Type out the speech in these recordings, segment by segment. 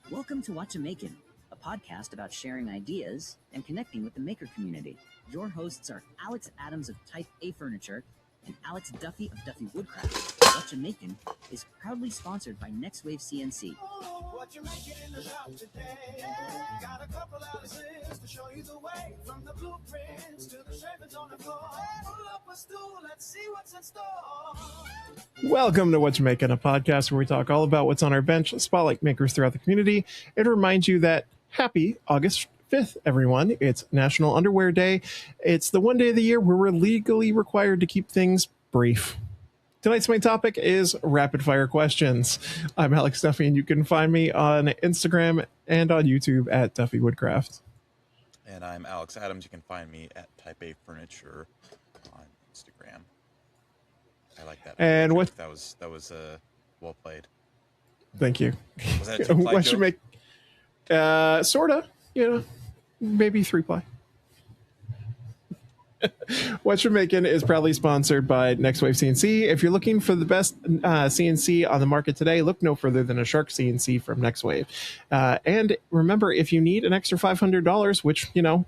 Welcome to Watcha Makin', a podcast about sharing ideas and connecting with the maker community. Your hosts are Alex Adams of Type A Furniture and Alex Duffey of Duffey Woodcraft. Watcha Makin' is proudly sponsored by NextWave CNC. What you making in the shop today? Got a couple Alexes to show you the way. From the blueprints to the shavings on the floor. Pull up a stool, let's see what's in store. Welcome to What You Making, a podcast where we talk all about what's on our bench, spotlight makers throughout the community, and remind you that happy August 5th, everyone. It's National Underwear Day. It's the one day of the year where we're legally required to keep things brief. Tonight's main topic is rapid fire questions. I'm Alex Duffey, and you can find me on Instagram and on YouTube at Duffey Woodcraft. And I'm Alex Adams. You can find me at Type A Furniture on Instagram. I like that. And what? That was well played. Thank you. Was that a two-ply What joke? you make? Sorta. You know, maybe 3-ply. What You're Making is proudly sponsored by NextWave CNC. If you're looking for the best CNC on the market today, look no further than a Shark CNC from NextWave. And remember, if you need an extra $500, which, you know,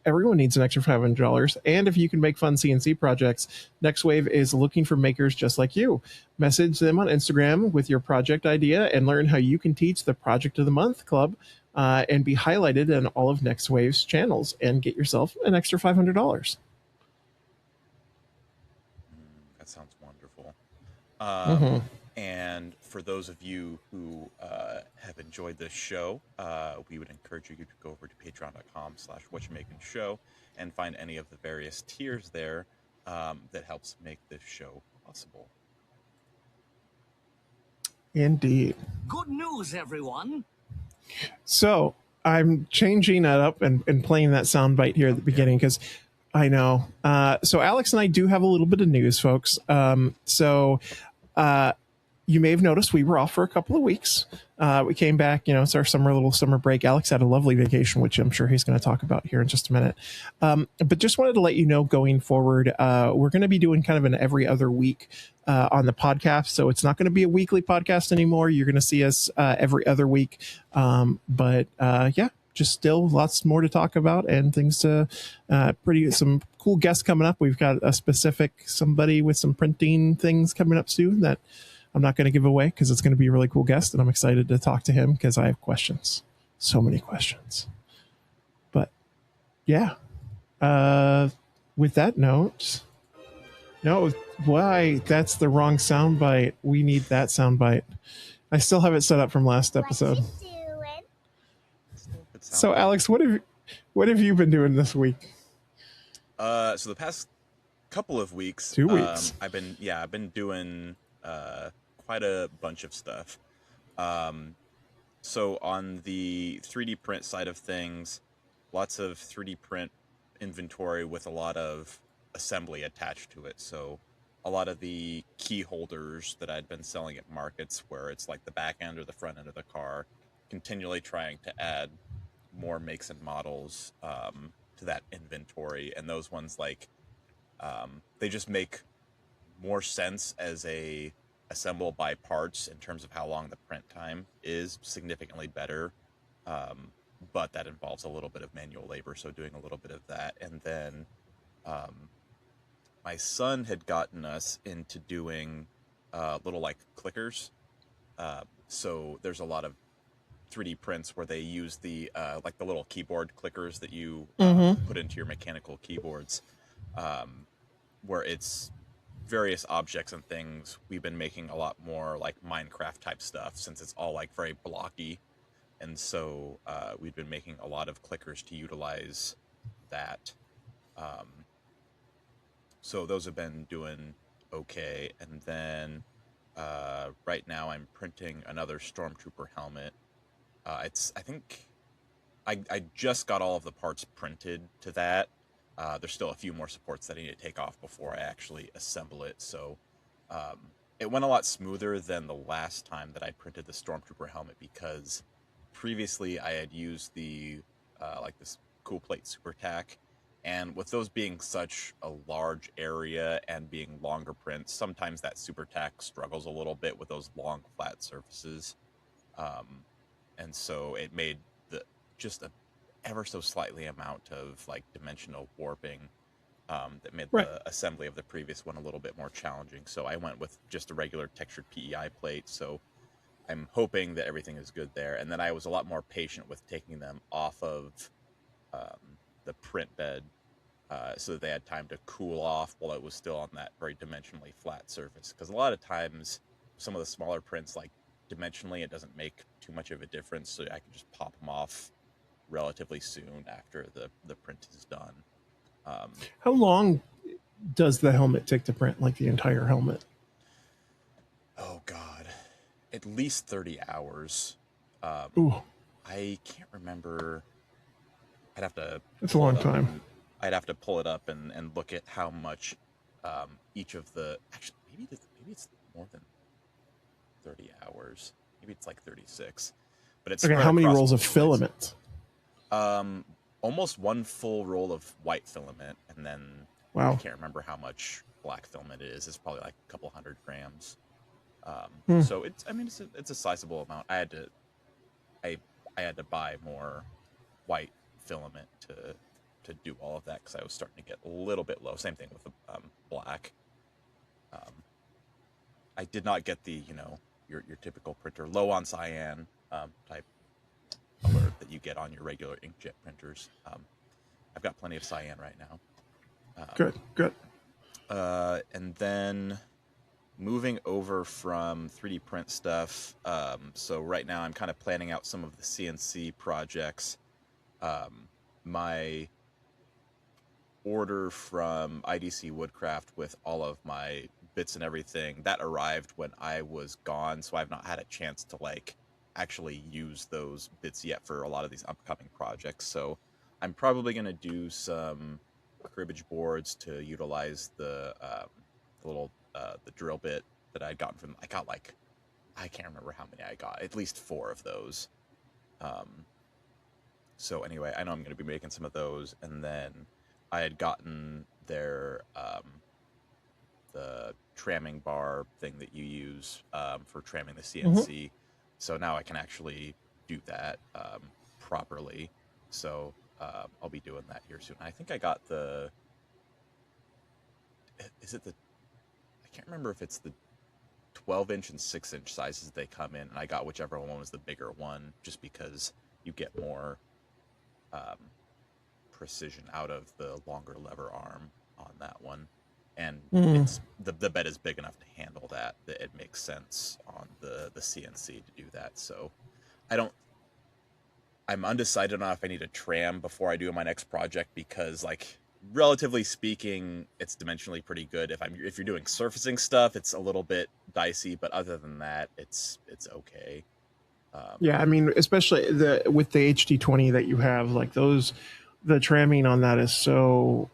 everyone needs an extra $500, and if you can make fun CNC projects, NextWave is looking for makers just like you. Message them on Instagram with your project idea and learn how you can teach the Project of the Month Club and be highlighted in all of NextWave's channels and get yourself an extra $500. That sounds wonderful. And for those of you who have enjoyed this show, we would encourage you to go over to patreon.com/whatyourmakingshow and find any of the various tiers there that helps make this show possible. Indeed. Good news, everyone. So I'm changing that up and playing that soundbite here at the beginning because I know. So Alex and I do have a little bit of news, folks. You may have noticed we were off for a couple of weeks. We came back, you know, it's our little summer break. Alex had a lovely vacation, which I'm sure he's going to talk about here in just a minute. But just wanted to let you know going forward, we're going to be doing kind of an every other week on the podcast. So it's not going to be a weekly podcast anymore. You're going to see us every other week. Yeah, just still lots more to talk about and things to some cool guests coming up. We've got a specific somebody with some printing things coming up soon that I'm not going to give away because it's going to be a really cool guest, and I'm excited to talk to him because I have questions. So many questions. But yeah, with that note, no, why? That's the wrong soundbite. We need that soundbite. I still have it set up from last episode. So Alex, what have you been doing this week? So the past couple of weeks, 2 weeks, I've been doing quite a bunch of stuff. So on the 3D print side of things, lots of 3D print inventory with a lot of assembly attached to it. So a lot of the key holders that I'd been selling at markets where it's like the back end or the front end of the car, continually trying to add more makes and models to that inventory. And those ones, like, they just make more sense as a assemble by parts in terms of how long the print time is significantly better. But that involves a little bit of manual labor, so doing a little bit of that. And then my son had gotten us into doing little like clickers. So there's a lot of 3D prints where they use the like the little keyboard clickers that you put into your mechanical keyboards, where it's various objects and things. We've been making a lot more like Minecraft type stuff since it's all like very blocky, and so we've been making a lot of clickers to utilize that. So those have been doing okay. And then right now I'm printing another Stormtrooper helmet. I think I just got all of the parts printed to that. There's still a few more supports that I need to take off before I actually assemble it. So it went a lot smoother than the last time that I printed the Stormtrooper helmet, because previously I had used the like this cool plate super tack, and with those being such a large area and being longer prints, sometimes that super tack struggles a little bit with those long flat surfaces. and so it made the just a ever so slightly amount of like dimensional warping that made Right. the assembly of the previous one a little bit more challenging. So I went with just a regular textured PEI plate. So I'm hoping that everything is good there. And then I was a lot more patient with taking them off of the print bed so that they had time to cool off while it was still on that very dimensionally flat surface. Because a lot of times, some of the smaller prints, like dimensionally, it doesn't make too much of a difference. So I can just pop them off relatively soon after the print is done. How long does the helmet take to print? Like the entire helmet? Oh God, at least 30 hours. Ooh, I can't remember. I'd have to. that's a long time. I'd have to pull it up and look at how much each of the. Actually, maybe it's more than 30 hours. Maybe it's like 36. But it's Okay, how many rolls of filament? Almost one full roll of white filament, and then Wow. I can't remember how much black filament it is. It's probably like a couple 100 grams. So it's a sizable amount. I had to buy more white filament to do all of that because I was starting to get a little bit low. Same thing with the black. I did not get the your typical printer low on cyan type alert that you get on your regular inkjet printers. I've got plenty of cyan right now. Good. And then moving over from 3D print stuff. So right now I'm kind of planning out some of the CNC projects. My order from IDC Woodcraft with all of my bits and everything that arrived when I was gone, so I've not had a chance to like actually use those bits yet for a lot of these upcoming projects. So I'm probably going to do some cribbage boards to utilize the little the drill bit that I'd gotten from. I got like, I can't remember how many I got. At least 4 of those. So anyway, I know I'm going to be making some of those, and then I had gotten their the tramming bar thing that you use for tramming the CNC. Mm-hmm. So now I can actually do that properly. So I'll be doing that here soon. I think I got the. Is it the? I can't remember if it's the 12-inch and 6-inch sizes they come in, and I got whichever one was the bigger one, just because you get more precision out of the longer lever arm on that one, and it's the bed is big enough to handle that it makes sense on the CNC to do that. So I'm undecided on if I need a tram before I do my next project, because like relatively speaking it's dimensionally pretty good. If you're doing surfacing stuff, it's a little bit dicey, but other than that it's okay. Yeah, I mean, especially with the HD20 that you have, like those, the tramming on that is so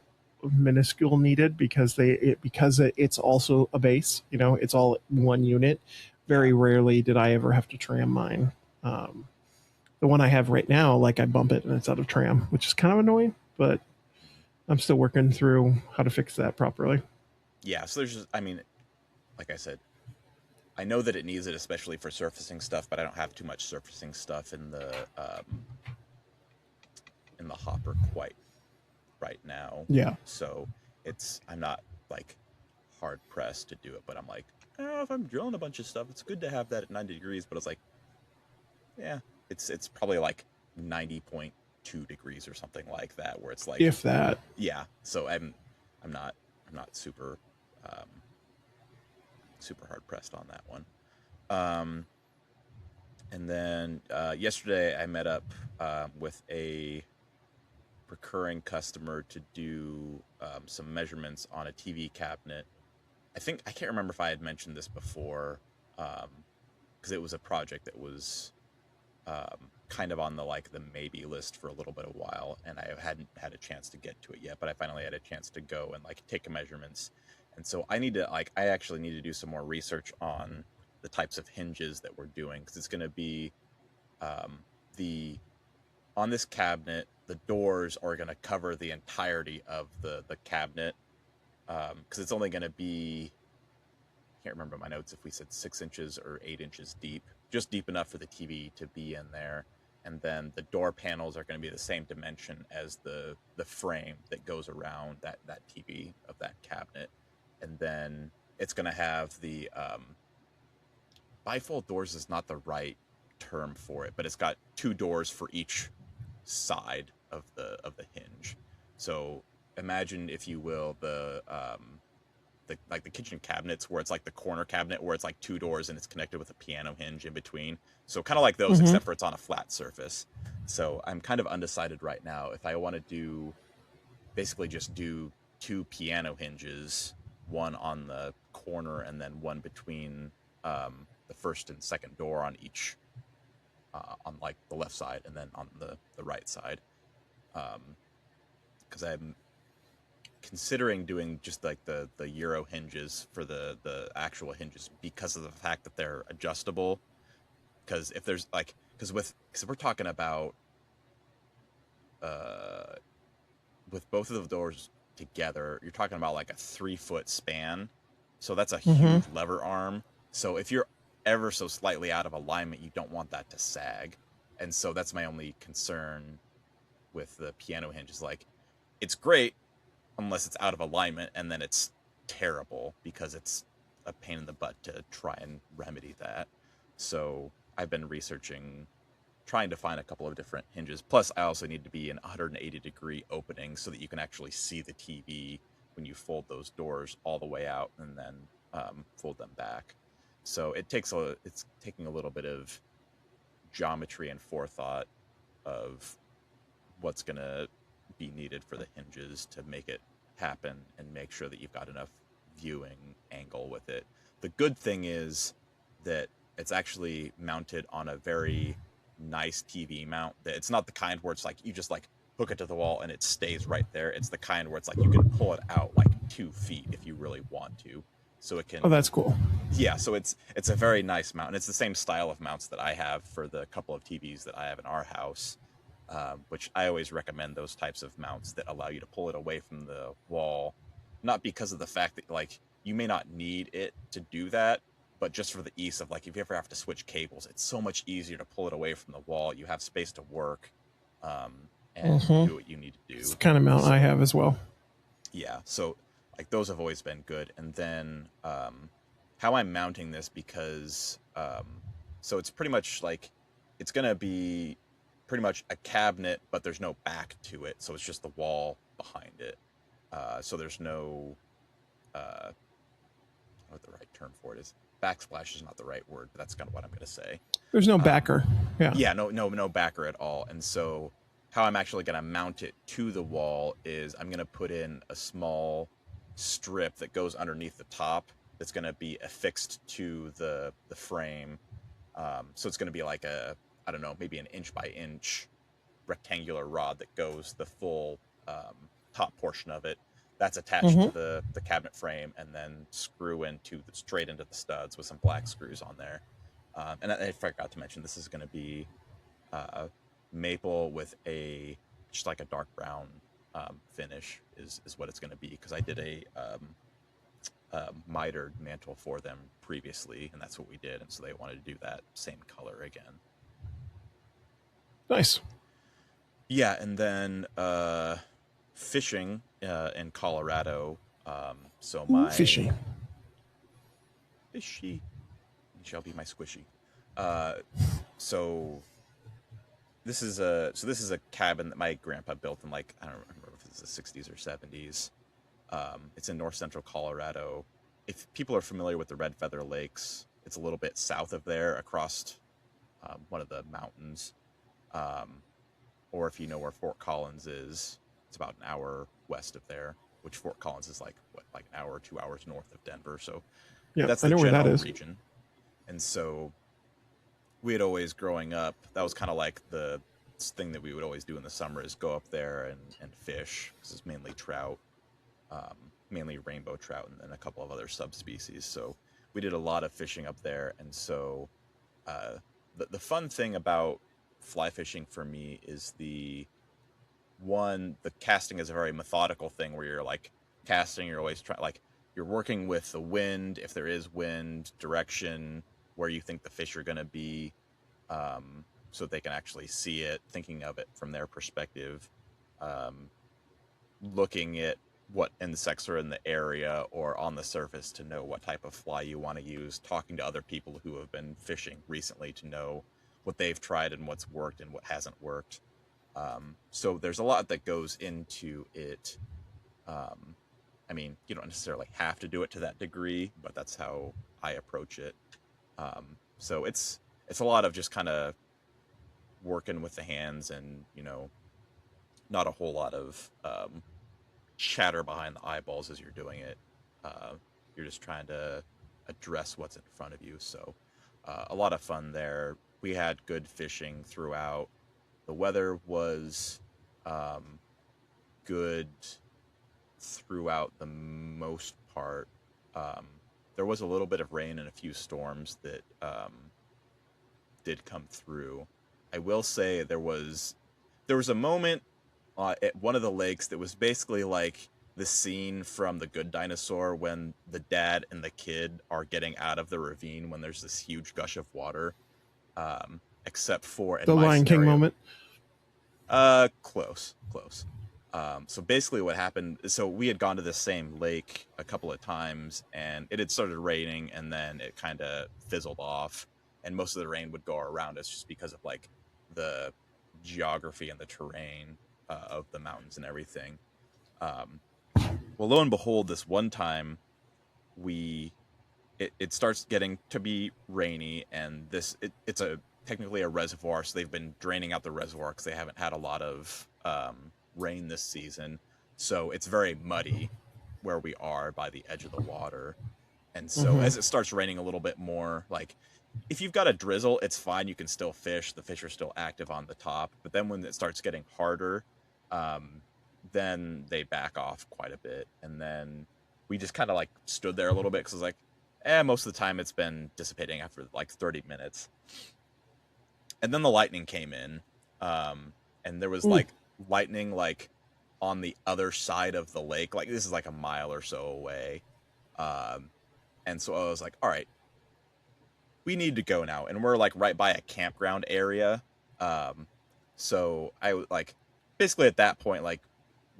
minuscule needed because it's also a base. It's all one unit. Very rarely did I ever have to tram mine. The one I have right now, like I bump it and it's out of tram, which is kind of annoying, but I'm still working through how to fix that properly. Yeah, so there's just, I mean, like I said, I know that it needs it, especially for surfacing stuff, but I don't have too much surfacing stuff in the hopper quite right now. Yeah. So I'm not like hard pressed to do it, but I'm like, if I'm drilling a bunch of stuff, it's good to have that at 90 degrees. But it's like, yeah, it's probably like 90.2 degrees or something like that, where it's like, if that. Yeah. So I'm not super super hard pressed on that one. And then yesterday I met up with a recurring customer to do some measurements on a TV cabinet. I can't remember if I had mentioned this before, because it was a project that was kind of on the maybe list for a little bit of while, and I hadn't had a chance to get to it yet, but I finally had a chance to go and take measurements. And so I actually need to do some more research on the types of hinges that we're doing, because it's going to be on this cabinet, the doors are going to cover the entirety of the cabinet, because it's only going to be, I can't remember my notes if we said 6 inches or 8 inches deep, just deep enough for the TV to be in there. And then the door panels are going to be the same dimension as the frame that goes around that TV of that cabinet. And then it's going to have the bifold doors is not the right term for it, but it's got 2 doors for each side of the hinge. So imagine, if you will, the kitchen cabinets where it's like the corner cabinet where it's like 2 doors and it's connected with a piano hinge in between. So kind of like those, except for it's on a flat surface. So I'm kind of undecided right now if I want to do basically just do 2 piano hinges, one on the corner and then one between the first and second door on each, on like the left side and then on the right side. Because I'm considering doing just like the Euro hinges for the actual hinges because of the fact that they're adjustable. Because if there's like, because we're talking about with both of the doors together, you're talking about like a 3-foot span. So that's a huge lever arm. So if you're ever so slightly out of alignment, you don't want that to sag. And so that's my only concern with the piano hinge, is like, it's great unless it's out of alignment, and then it's terrible because it's a pain in the butt to try and remedy that. So I've been researching, trying to find a couple of different hinges. Plus, I also need to be in 180-degree opening so that you can actually see the TV when you fold those doors all the way out and then fold them back. So it's taking a little bit of geometry and forethought of what's going to be needed for the hinges to make it happen and make sure that you've got enough viewing angle with it. The good thing is that it's actually mounted on a very nice TV mount. That it's not the kind where it's like you just like hook it to the wall and it stays right there. It's the kind where it's like you can pull it out like 2 feet if you really want to. So it can. Oh, that's cool. Yeah, so it's a very nice mount. And it's the same style of mounts that I have for the couple of TVs that I have in our house, which I always recommend those types of mounts that allow you to pull it away from the wall, not because of the fact that like you may not need it to do that, but just for the ease of like if you ever have to switch cables, it's so much easier to pull it away from the wall. You have space to work and do what you need to do. It's the kind of mount I have as well. Yeah, so like those have always been good. And then how I'm mounting this, because so it's pretty much like it's gonna be pretty much a cabinet, but there's no back to it, so it's just the wall behind it. So there's no I don't know what the right term for it is. Backsplash is not the right word, but that's kind of what I'm gonna say. There's no backer. Yeah, no backer at all. And so how I'm actually gonna mount it to the wall is I'm gonna put in a small strip that goes underneath the top that's going to be affixed to the frame. So it's going to be like a, I don't know, maybe an inch by inch rectangular rod that goes the full top portion of it. That's attached to the cabinet frame and then screw straight into the studs with some black screws on there. And I forgot to mention, this is going to be maple with just like a dark brown finish is what it's going to be, because I did a mitered mantle for them previously, and that's what we did, and so they wanted to do that same color again. Nice. Yeah, and then fishing in Colorado. So my fishy shall be my squishy. So this is a cabin that my grandpa built in, like, I don't remember if it's the 60s or 70s. It's in north central Colorado. If people are familiar with the Red Feather Lakes, it's a little bit south of there, across one of the mountains. Or if you know where Fort Collins is, it's about an hour west of there, which Fort Collins is like an hour or 2 hours north of Denver. So yeah, that's the I know general where that is. Region. And so we had always, growing up, that was kind of like the thing that we would always do in the summer, is go up there and fish, because it's mainly trout, mainly rainbow trout, and then a couple of other subspecies. So we did a lot of fishing up there. And so the fun thing about fly fishing for me is the casting is a very methodical thing, where you're like casting, you're always trying, like, you're working with the wind, if there is wind, direction, where you think the fish are going to be, so they can actually see it, thinking of it from their perspective, looking at what insects are in the area or on the surface to know what type of fly you want to use, talking to other people who have been fishing recently to know what they've tried and what's worked and what hasn't worked. So there's a lot that goes into it. I mean, you don't necessarily have to do it to that degree, but that's how I approach it. So it's a lot of just kind of working with the hands and, you know, not a whole lot of chatter behind the eyeballs as you're doing it. You're just trying to address what's in front of you. So a lot of fun there. We had good fishing throughout. The weather was good throughout the most part. There was a little bit of rain and a few storms that did come through. I will say there was a moment at one of the lakes that was basically like the scene from The Good Dinosaur when the dad and the kid are getting out of the ravine when there's this huge gush of water. Except for the Lion King moment. Close. So basically what happened, so we had gone to the same lake a couple of times and it had started raining and then it kind of fizzled off and most of the rain would go around us just because of like the geography and the terrain of the mountains and everything. Well, lo and behold, this one time it starts getting to be rainy and it's technically a reservoir, so they've been draining out the reservoir because they haven't had a lot of rain this season, so it's very muddy where we are by the edge of the water. And so as it starts raining a little bit more, like if you've got a drizzle, it's fine, you can still fish, the fish are still active on the top, but then when it starts getting harder, then they back off quite a bit. And then we just kind of like stood there a little bit because it's like, most of the time it's been dissipating after like 30 minutes. And then the lightning came in, and there was like lightning like on the other side of the lake. Like this is like a mile or so away. And so I was like, all right, we need to go now. And we're like right by a campground area. So I like basically at that point, like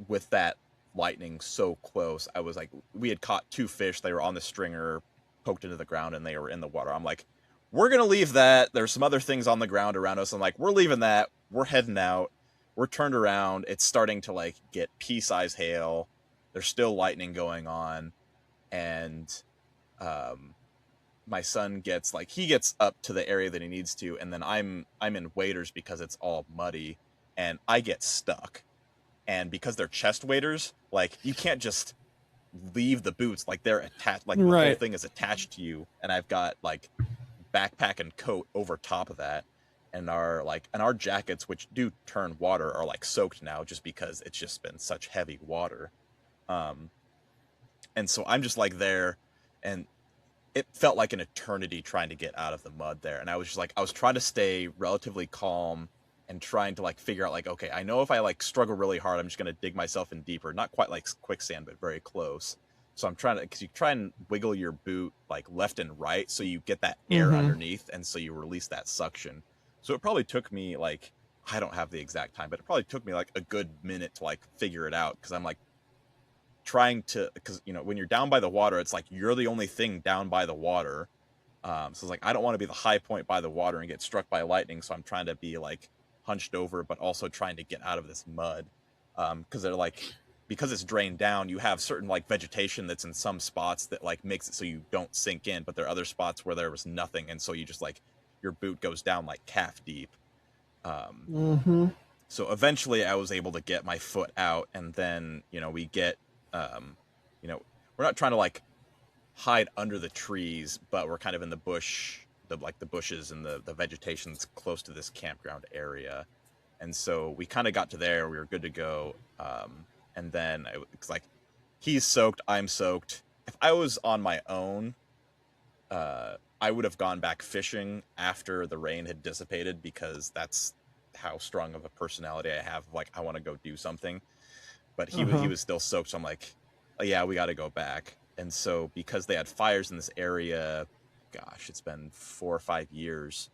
with that lightning so close, I was like, we had caught 2 fish. They were on the stringer, poked into the ground, and they were in the water. I'm like, we're going to leave that. There's some other things on the ground around us. I'm like, we're leaving that. We're heading out. We're turned around. It's starting to like get pea-sized hail. There's still lightning going on. And my son gets like, he gets up to the area that he needs to. And then I'm in waders because it's all muddy and I get stuck. And because they're chest waders, like you can't just leave the boots. Like they're attached, like the whole thing is attached to you. And I've got like backpack and coat over top of that, and our jackets, which do turn water, are like soaked now just because it's just been such heavy water. And so I'm just like there, and it felt like an eternity trying to get out of the mud there. And I was just like, I was trying to stay relatively calm and trying to like figure out like, okay, I know if I like struggle really hard, I'm just going to dig myself in deeper, not quite like quicksand, but very close. So I'm trying to, because you try and wiggle your boot like left and right so you get that air underneath, and so you release that suction. So it probably took me like, I don't have the exact time, but it probably took me like a good minute to like figure it out, because I'm like trying to, because you know when you're down by the water, it's like you're the only thing down by the water. So it's like I don't want to be the high point by the water and get struck by lightning, so I'm trying to be like hunched over, but also trying to get out of this mud, because they're like, because it's drained down, you have certain like vegetation that's in some spots that like makes it so you don't sink in, but there are other spots where there was nothing, and so you just like your boot goes down like calf deep. So eventually I was able to get my foot out, and then you know we get you know, we're not trying to like hide under the trees, but we're kind of in the bush, the bushes and the vegetation that's close to this campground area. And so we kind of got to there, we were good to go. And then it's like, he's soaked, I'm soaked. If I was on my own, I would have gone back fishing after the rain had dissipated, because that's how strong of a personality I have. Like, I want to go do something. But he was still soaked, so I'm like, oh, yeah, we got to go back. And so because they had fires in this area, gosh, it's been 4 or 5 years,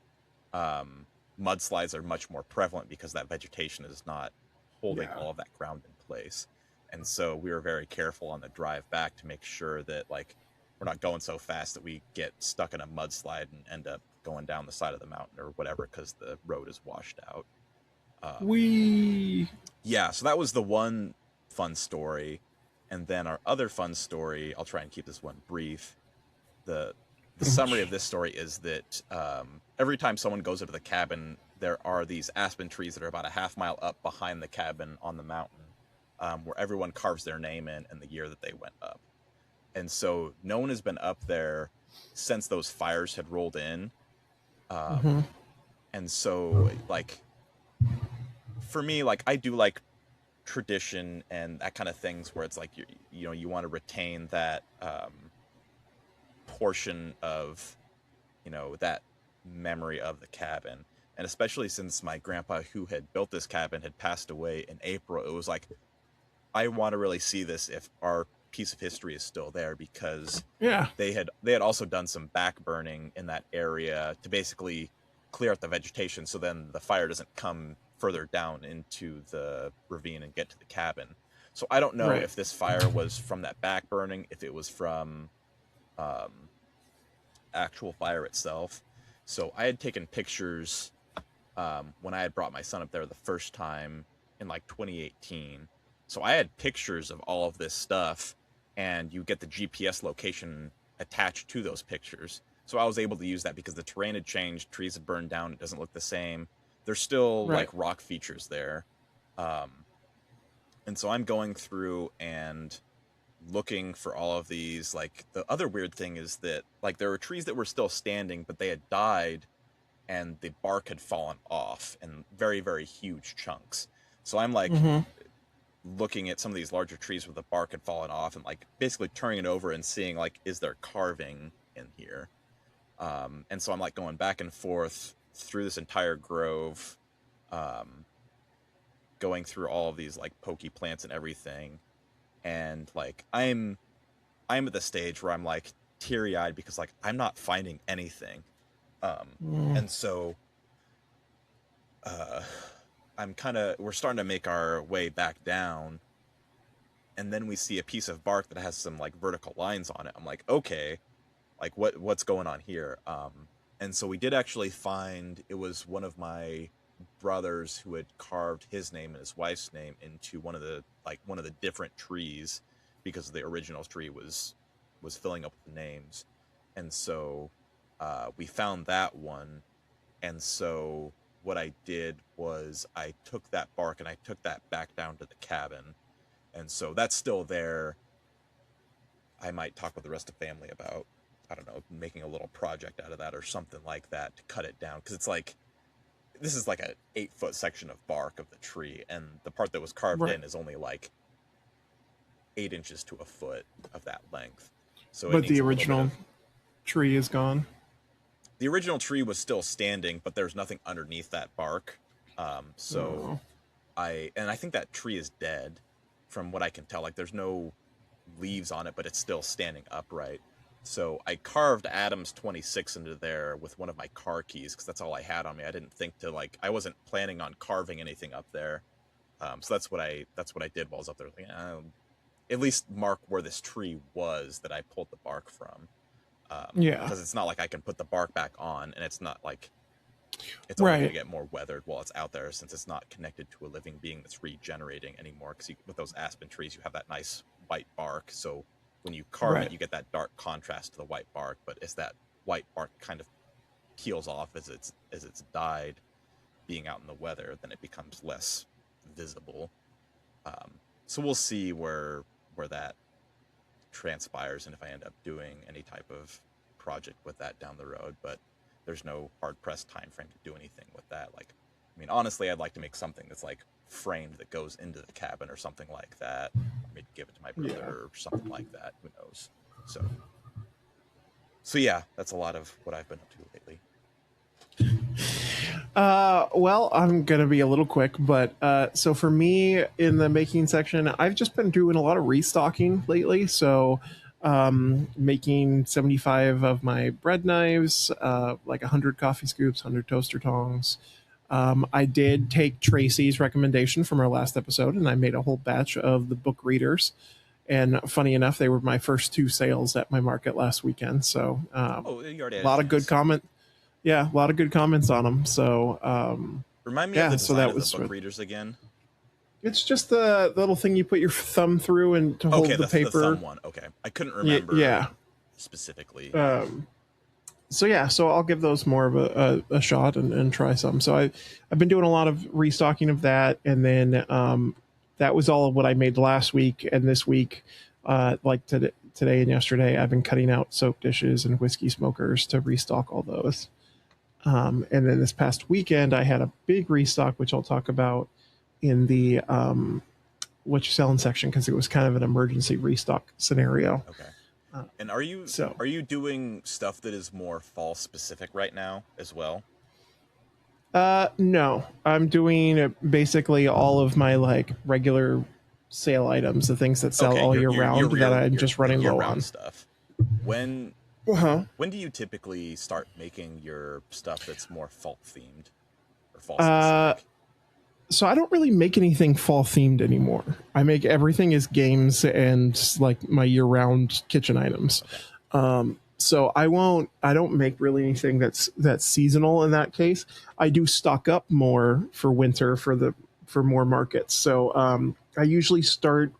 mudslides are much more prevalent because that vegetation is not holding all of that ground in place. And so we were very careful on the drive back to make sure that like we're not going so fast that we get stuck in a mudslide and end up going down the side of the mountain or whatever because the road is washed out. Yeah, so that was the one fun story. And then our other fun story, I'll try and keep this one brief. The summary of this story is that every time someone goes into the cabin, there are these aspen trees that are about a half mile up behind the cabin on the mountain, where everyone carves their name in and the year that they went up. And so no one has been up there since those fires had rolled in. And so, like, for me, like, I do like tradition and that kind of things where it's like, you want to retain that portion of, that memory of the cabin. And especially since my grandpa who had built this cabin had passed away in April, it was like, I want to really see this if our piece of history is still there, because they had also done some back burning in that area to basically clear out the vegetation so then the fire doesn't come further down into the ravine and get to the cabin. So I don't know if this fire was from that back burning, if it was from actual fire itself. So I had taken pictures when I had brought my son up there the first time in like 2018. So I had pictures of all of this stuff, and you get the GPS location attached to those pictures. So I was able to use that because the terrain had changed, trees had burned down, it doesn't look the same. There's still like rock features there. And so I'm going through and looking for all of these. Like, the other weird thing is that like there were trees that were still standing, but they had died and the bark had fallen off in very, very huge chunks. So I'm like looking at some of these larger trees where the bark had fallen off and like basically turning it over and seeing like, is there carving in here? And so I'm like going back and forth through this entire grove, going through all of these like pokey plants and everything. And like, I'm at the stage where I'm like teary-eyed because like, I'm not finding anything. And so, we're starting to make our way back down, and then we see a piece of bark that has some like vertical lines on it. I'm like, okay, like what's going on here? And so we did actually find, it was one of my brothers who had carved his name and his wife's name into one of the different trees, because the original tree was filling up with names. And so we found that one. And so what I did was I took that bark and I took that back down to the cabin. And so that's still there. I might talk with the rest of the family about, I don't know, making a little project out of that or something like that to cut it down. Because it's like, this is like an 8-foot section of bark of the tree, and the part that was carved in is only like 8 inches to a foot of that length. So, but the original tree is gone. The original tree was still standing, but there's nothing underneath that bark. I think that tree is dead, from what I can tell. Like, there's no leaves on it, but it's still standing upright. So I carved Adams 26 into there with one of my car keys, because that's all I had on me. I didn't think to like, I wasn't planning on carving anything up there. So that's what I did while I was up there. Like, at least mark where this tree was that I pulled the bark from. Because it's not like I can put the bark back on, and it's not like it's only going to get more weathered while it's out there, since it's not connected to a living being that's regenerating anymore. Because with those aspen trees, you have that nice white bark. So when you carve it, you get that dark contrast to the white bark. But as that white bark kind of peels off as it's died, being out in the weather, then it becomes less visible. So we'll see where that transpires, and if I end up doing any type of project with that down the road. But there's no hard-pressed time frame to do anything with that. Like, I mean, honestly, I'd like to make something that's like framed that goes into the cabin or something like that. Maybe give it to my brother or something like that. Who knows? So yeah, that's a lot of what I've been up to lately. Well, I'm gonna be a little quick, but so for me in the making section, I've just been doing a lot of restocking lately. So making 75 of my bread knives, like 100 coffee scoops, 100 toaster tongs. I did take Tracy's recommendation from our last episode, and I made a whole batch of the book readers. And funny enough, they were my first 2 sales at my market last weekend. So you already a had lot a of good chance. comment. Yeah, a lot of good comments on them. So Remind me yeah, of the so design that of was the book good. readers again. It's just the little thing you put your thumb through and to hold Okay, the paper. the thumb one. Okay, I couldn't remember Yeah. specifically. So yeah, so I'll give those more of a shot and try some. So I've been doing a lot of restocking of that, and then that was all of what I made last week. And this week, like today and yesterday, I've been cutting out soap dishes and whiskey smokers to restock all those. And then this past weekend, I had a big restock, which I'll talk about in the what you're selling section, because it was kind of an emergency restock scenario. Okay. And are you doing stuff that is more fall specific right now as well? No, I'm doing basically all of my like regular sale items, the things that sell all year round that I'm just running low on stuff. When do you typically start making your stuff that's more fall themed or fall specific? So I don't really make anything fall themed anymore. I make everything as games and like my year round kitchen items. Okay. So I don't make really anything that's seasonal in that case. I do stock up more for winter for more markets. So I usually start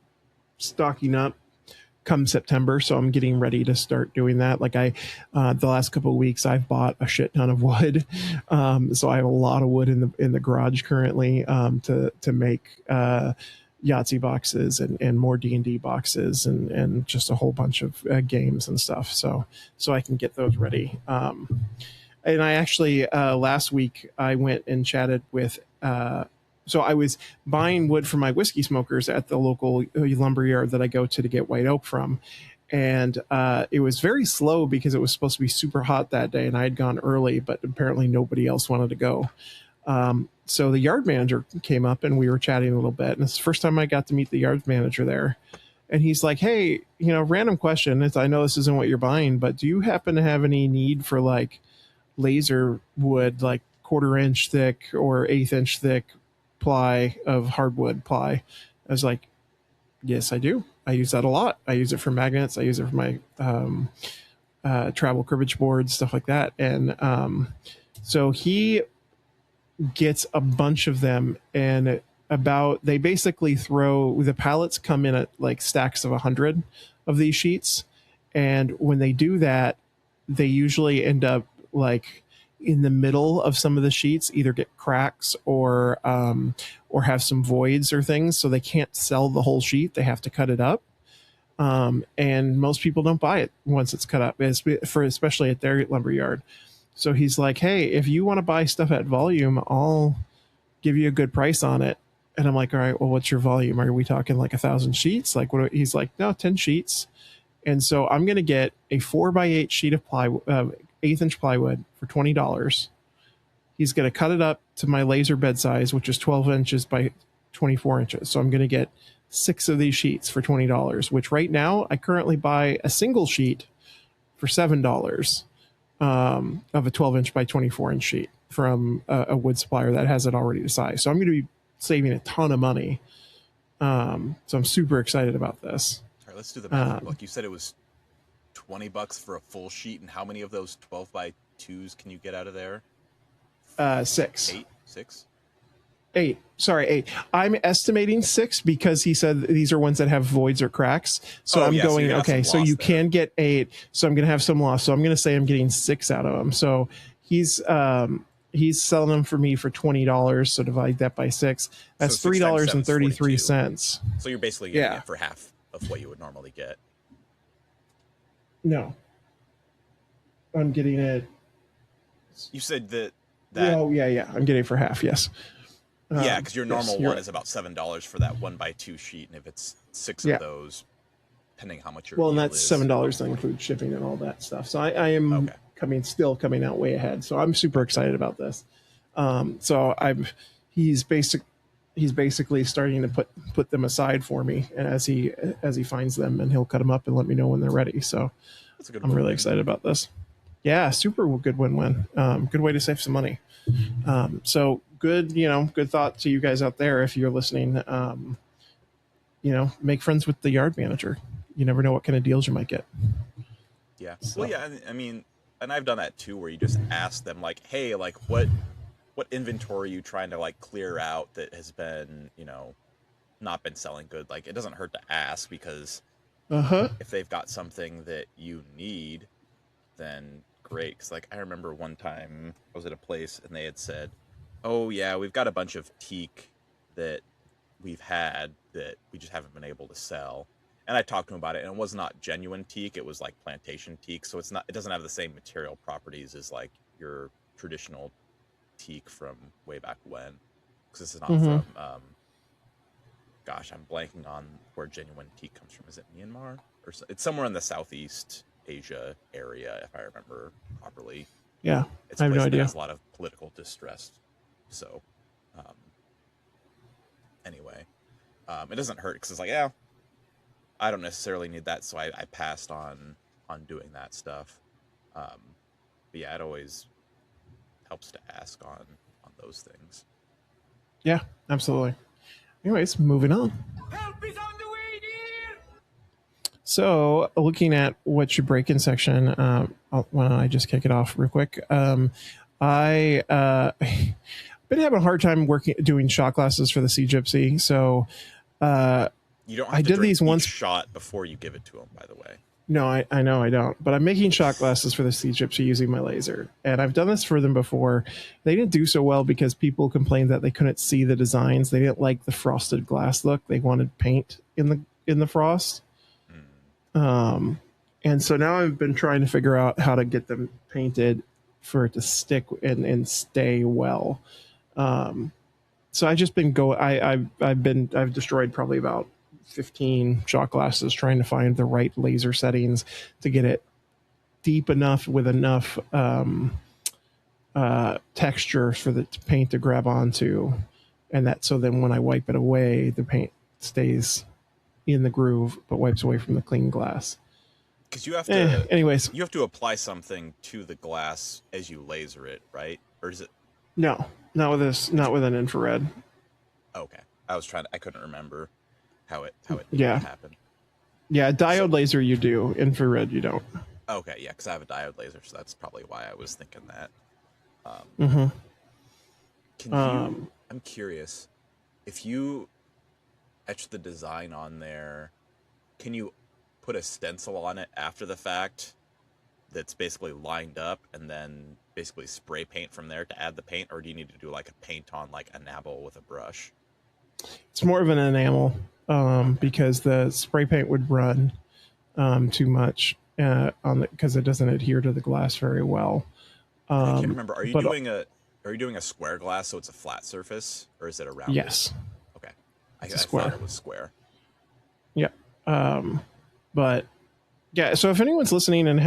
stocking up come September, so I'm getting ready to start doing that. Like the last couple of weeks, I've bought a shit ton of wood, so I have a lot of wood in the garage currently to make Yahtzee boxes and more D&D boxes and just a whole bunch of games and stuff. So I can get those ready. And I actually last week I went and chatted with. So I was buying wood for my whiskey smokers at the local lumber yard that I go to get white oak from. And it was very slow because it was supposed to be super hot that day. And I had gone early, but apparently nobody else wanted to go. So the yard manager came up and we were chatting a little bit. And it's the first time I got to meet the yard manager there. And he's like, hey, random question. I know this isn't what you're buying, but do you happen to have any need for like laser wood, like 1/4 inch thick or 1/8 inch thick ply of hardwood ply? I was like, yes, I do. I use that a lot. I use it for magnets. I use it for my travel cribbage boards, stuff like that. And so he gets a bunch of them, and they basically the pallets come in at like stacks of 100 of these sheets. And when they do that, they usually end up like in the middle of some of the sheets, either get cracks or have some voids or things. So they can't sell the whole sheet. They have to cut it up. And most people don't buy it once it's cut up, especially at their lumber yard. So he's like, hey, if you want to buy stuff at volume, I'll give you a good price on it. And I'm like, all right, well, what's your volume? Are we talking like 1,000 sheets? Like what? He's like, no, 10 sheets. And so I'm going to get a 4x8 sheet of plywood, 1/8 inch plywood for $20. He's going to cut it up to my laser bed size, which is 12 inches by 24 inches. So I'm going to get 6 of these sheets for $20, which right now I currently buy a single sheet for $7 of a 12 inch by 24 inch sheet from a wood supplier that has it already to size. So I'm going to be saving a ton of money. So I'm super excited about this. All right, let's do the math. Look, you said it was $20 for a full sheet, and how many of those 12x2s can you get out of there? 6. 8? 6? 8. Sorry, 8. I'm estimating 6 because he said these are ones that have voids or cracks. So I'm going, so okay, so you can get 8. So I'm going to have some loss. So I'm going to say I'm getting 6 out of them. So he's selling them for me for $20. So divide that by 6. That's so $3.33. So you're basically getting it for half of what you would normally get. No. I'm getting it. You said that. Oh, yeah. I'm getting it for half, yes. Yeah, because your normal one is about $7 for that 1x2 sheet, and if it's 6 of those, depending how much and that's $7 to include shipping and all that stuff. So I am still coming out way ahead. So I'm super excited about this. So he's he's basically starting to put them aside for me, and as he finds them, and he'll cut them up and let me know when they're ready. So That's a good I'm win-win. really excited about this. Yeah, super good win-win. Good way to save some money. So good, good thought to you guys out there if you're listening. Make friends with the yard manager. You never know what kind of deals you might get. Yeah. So. Well, yeah, I mean, and I've done that too, where you just ask them like, hey, like what inventory are you trying to like clear out that has been, not been selling good? Like, it doesn't hurt to ask, because if they've got something that you need, then great. Because like I remember one time I was at a place and they had said, oh yeah, we've got a bunch of teak that we've had that we just haven't been able to sell. And I talked to him about it, and it was not genuine teak. It was like plantation teak. So it doesn't have the same material properties as like your traditional teak from way back when. Because this is not from, gosh, I'm blanking on where genuine teak comes from. Is it Myanmar? Or it's somewhere in the Southeast Asia area, if I remember properly. Yeah, it's I have no idea. There's a lot of political distress. So, anyway, it doesn't hurt, because it's like, yeah, I don't necessarily need that, so I passed on doing that stuff. But yeah, it always helps to ask on those things. Yeah, absolutely. Anyways, moving on. Help is on the way, dear! So, looking at what you break in section, why don't I just kick it off real quick? I been having a hard time doing shot glasses for the Sea Gypsy. So, you don't have to did drink these each once shot before you give it to them, by the way. No, I know I don't. But I'm making shot glasses for the Sea Gypsy using my laser. And I've done this for them before. They didn't do so well because people complained that they couldn't see the designs. They didn't like the frosted glass look. They wanted paint in the frost. And so now I've been trying to figure out how to get them painted for it to stick and stay well. So I just been I've destroyed probably about 15 shot glasses trying to find the right laser settings to get it deep enough with enough texture for the paint to grab onto, and that so then when I wipe it away, the paint stays in the groove but wipes away from the clean glass. Because you have to, you have to apply something to the glass as you laser it, right? Or is it? No, not with an infrared. Okay, I couldn't remember how it happened. Yeah, diode laser you do, infrared you don't. Okay, yeah, because I have a diode laser, so that's probably why I was thinking that. I'm curious, if you etch the design on there, can you put a stencil on it after the fact that's basically lined up, and then basically spray paint from there to add the paint, or do you need to do like a paint on like enamel with a brush? It's more of an enamel, because the spray paint would run too much because it doesn't adhere to the glass very well. I can't remember. Are you doing a square glass, so it's a flat surface, or is it a round? Yes. Okay. I thought it was square. Yeah. But yeah, so if anyone's listening and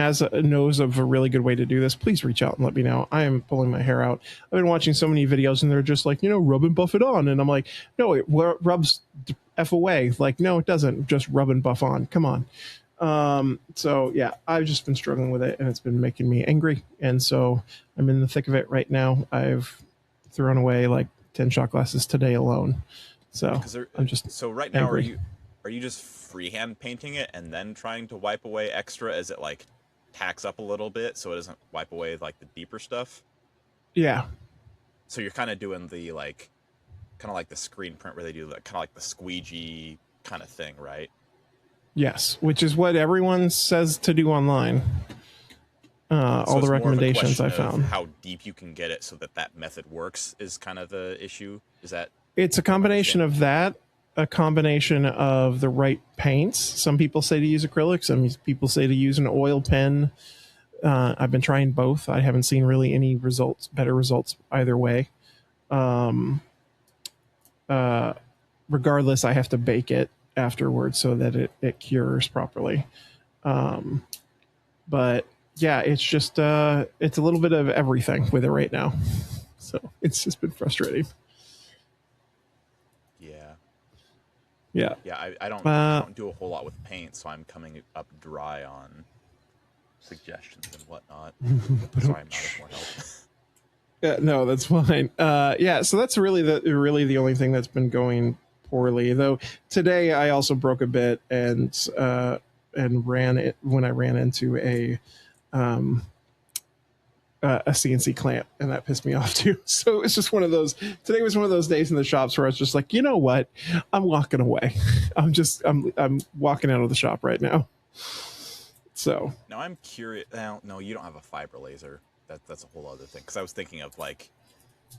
knows of a really good way to do this, please reach out and let me know. I am pulling my hair out. I've been watching so many videos and they're just like, rub and buff it on. And I'm like, no, it rubs F away. Like, no, it doesn't. Just rub and buff on. Come on. So yeah, I've just been struggling with it and it's been making me angry. And so I'm in the thick of it right now. I've thrown away like 10 shot glasses today alone. So I'm just so right now, angry. Are you just freehand painting it and then trying to wipe away extra as it like tacks up a little bit so it doesn't wipe away like the deeper stuff? Yeah. So you're kind of doing the like, kind of like the screen print where they do that kind of like the squeegee kind of thing, right? Yes, which is what everyone says to do online. All the recommendations I found. How deep you can get it so that method works is kind of the issue. Is that? It's a combination of that, a combination of the right paints. Some people say to use acrylic. Some people say to use an oil pen. I've been trying both. I haven't seen really any better results either way. Regardless, I have to bake it afterwards so that it cures properly. But yeah, it's just it's a little bit of everything with it right now. So it's just been frustrating. Yeah. Yeah, I don't do a whole lot with paint, so I'm coming up dry on suggestions and whatnot. Sorry, I'm not of more help. Yeah, no, that's fine. Yeah, so that's really the only thing that's been going poorly. Though today I also broke a bit and ran it when I ran into a CNC clamp, and that pissed me off too. So it's just one of those. Today was one of those days in the shops where I was just like, you know what, I'm walking away. I'm walking out of the shop right now. So now I'm curious. Well, no, you don't have a fiber laser. That's a whole other thing. Because I was thinking of like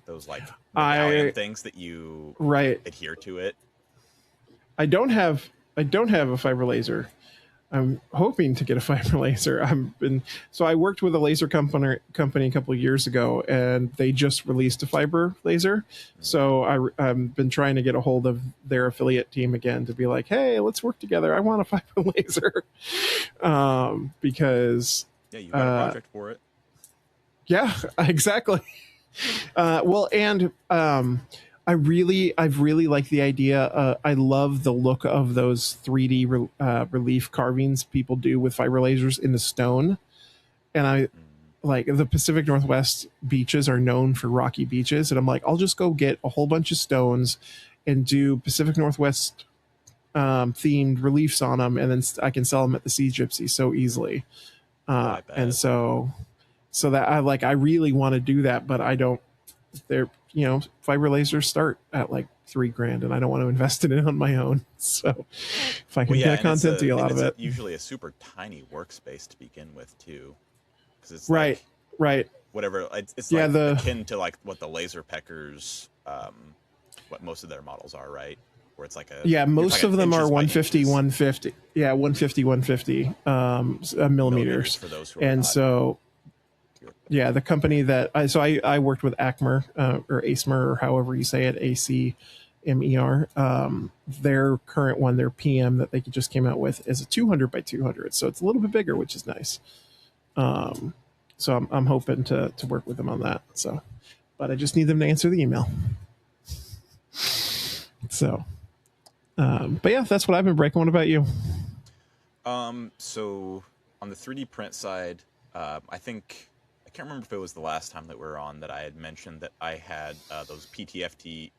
those like medallion things that you adhere to it. I don't have a fiber laser. I'm hoping to get a fiber laser. I worked with a laser company a couple of years ago, and they just released a fiber laser. So I've been trying to get a hold of their affiliate team again to be like, hey, let's work together. I want a fiber laser. Because you got a project for it. Yeah, exactly. I've really liked the idea. I love the look of those 3D relief carvings people do with fiber lasers in the stone. And I like the Pacific Northwest beaches are known for rocky beaches. And I'm like, I'll just go get a whole bunch of stones and do Pacific Northwest themed reliefs on them. And then I can sell them at the Sea Gypsy so easily. And so that I really want to do that, but I don't, fiber lasers start at like $3,000 and I don't want to invest in it on my own. So if I can get a content deal out of it. Usually a super tiny workspace to begin with too. Cause it's right. Whatever. It's like akin to like what the laser peckers, what most of their models are, right? Where it's like most of them are 150, 150. Yeah. 150 millimeters. For those who and so, yeah, the company that I worked with Acmer or ASMER or however you say it, ACMER. Their current one, their PM that they just came out with is a 200 by 200, so it's a little bit bigger, which is nice. So I'm hoping to work with them on that. So, but I just need them to answer the email. So, but yeah, that's what I've been breaking. What about you? So on the 3D print side, I think. I can't remember if it was the last time that we were on that I had mentioned that I had those PTFE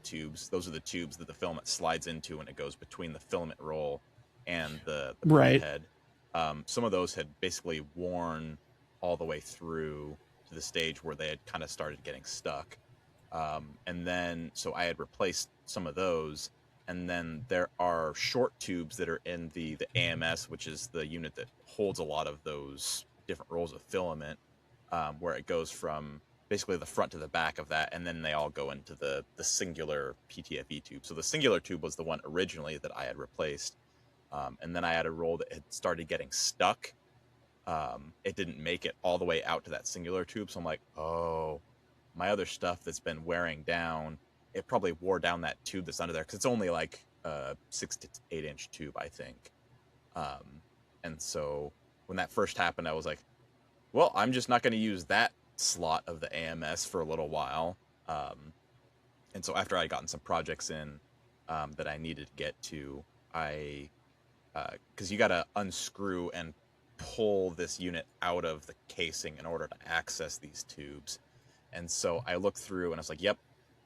tubes. Those are the tubes that the filament slides into when it goes between the filament roll and the head. Some of those had basically worn all the way through to the stage where they had kind of started getting stuck. And then, so I had replaced some of those. And then there are short tubes that are in the AMS, which is the unit that holds a lot of those different rolls of filament, where it goes from basically the front to the back of that, and then they all go into the singular PTFE tube. So the singular tube was the one originally that I had replaced, and then I had a roll that had started getting stuck. It didn't make it all the way out to that singular tube, so I'm like, oh, my other stuff that's been wearing down, it probably wore down that tube that's under there, because it's only like a 6 to 8 inch tube, I think. And so when that first happened, I was like, well, I'm just not going to use that slot of the AMS for a little while. And so after I gotten some projects in that I needed to get to, because you got to unscrew and pull this unit out of the casing in order to access these tubes. And so I looked through and I was like, yep,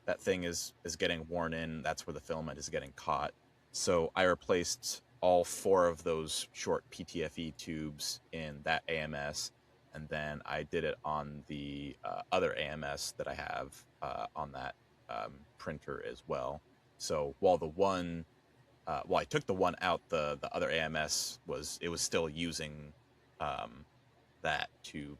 that thing is getting worn in. That's where the filament is getting caught. So I replaced all 4 of those short PTFE tubes in that AMS. And then I did it on the other AMS that I have on that printer as well. So while I took the one out, the other AMS was still using that to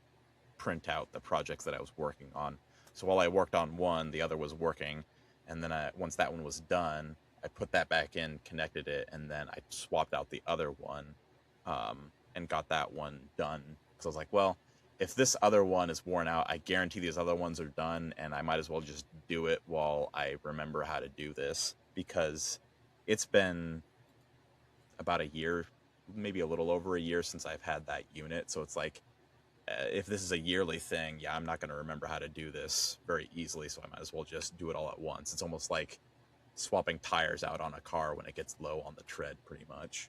print out the projects that I was working on. So while I worked on one, the other was working. And then once that one was done, I put that back in, connected it, and then I swapped out the other one and got that one done. Because I was like, well, if this other one is worn out, I guarantee these other ones are done, and I might as well just do it while I remember how to do this. Because it's been about a year, maybe a little over a year since I've had that unit. So it's like, if this is a yearly thing, I'm not going to remember how to do this very easily, so I might as well just do it all at once. It's almost like swapping tires out on a car when it gets low on the tread, pretty much.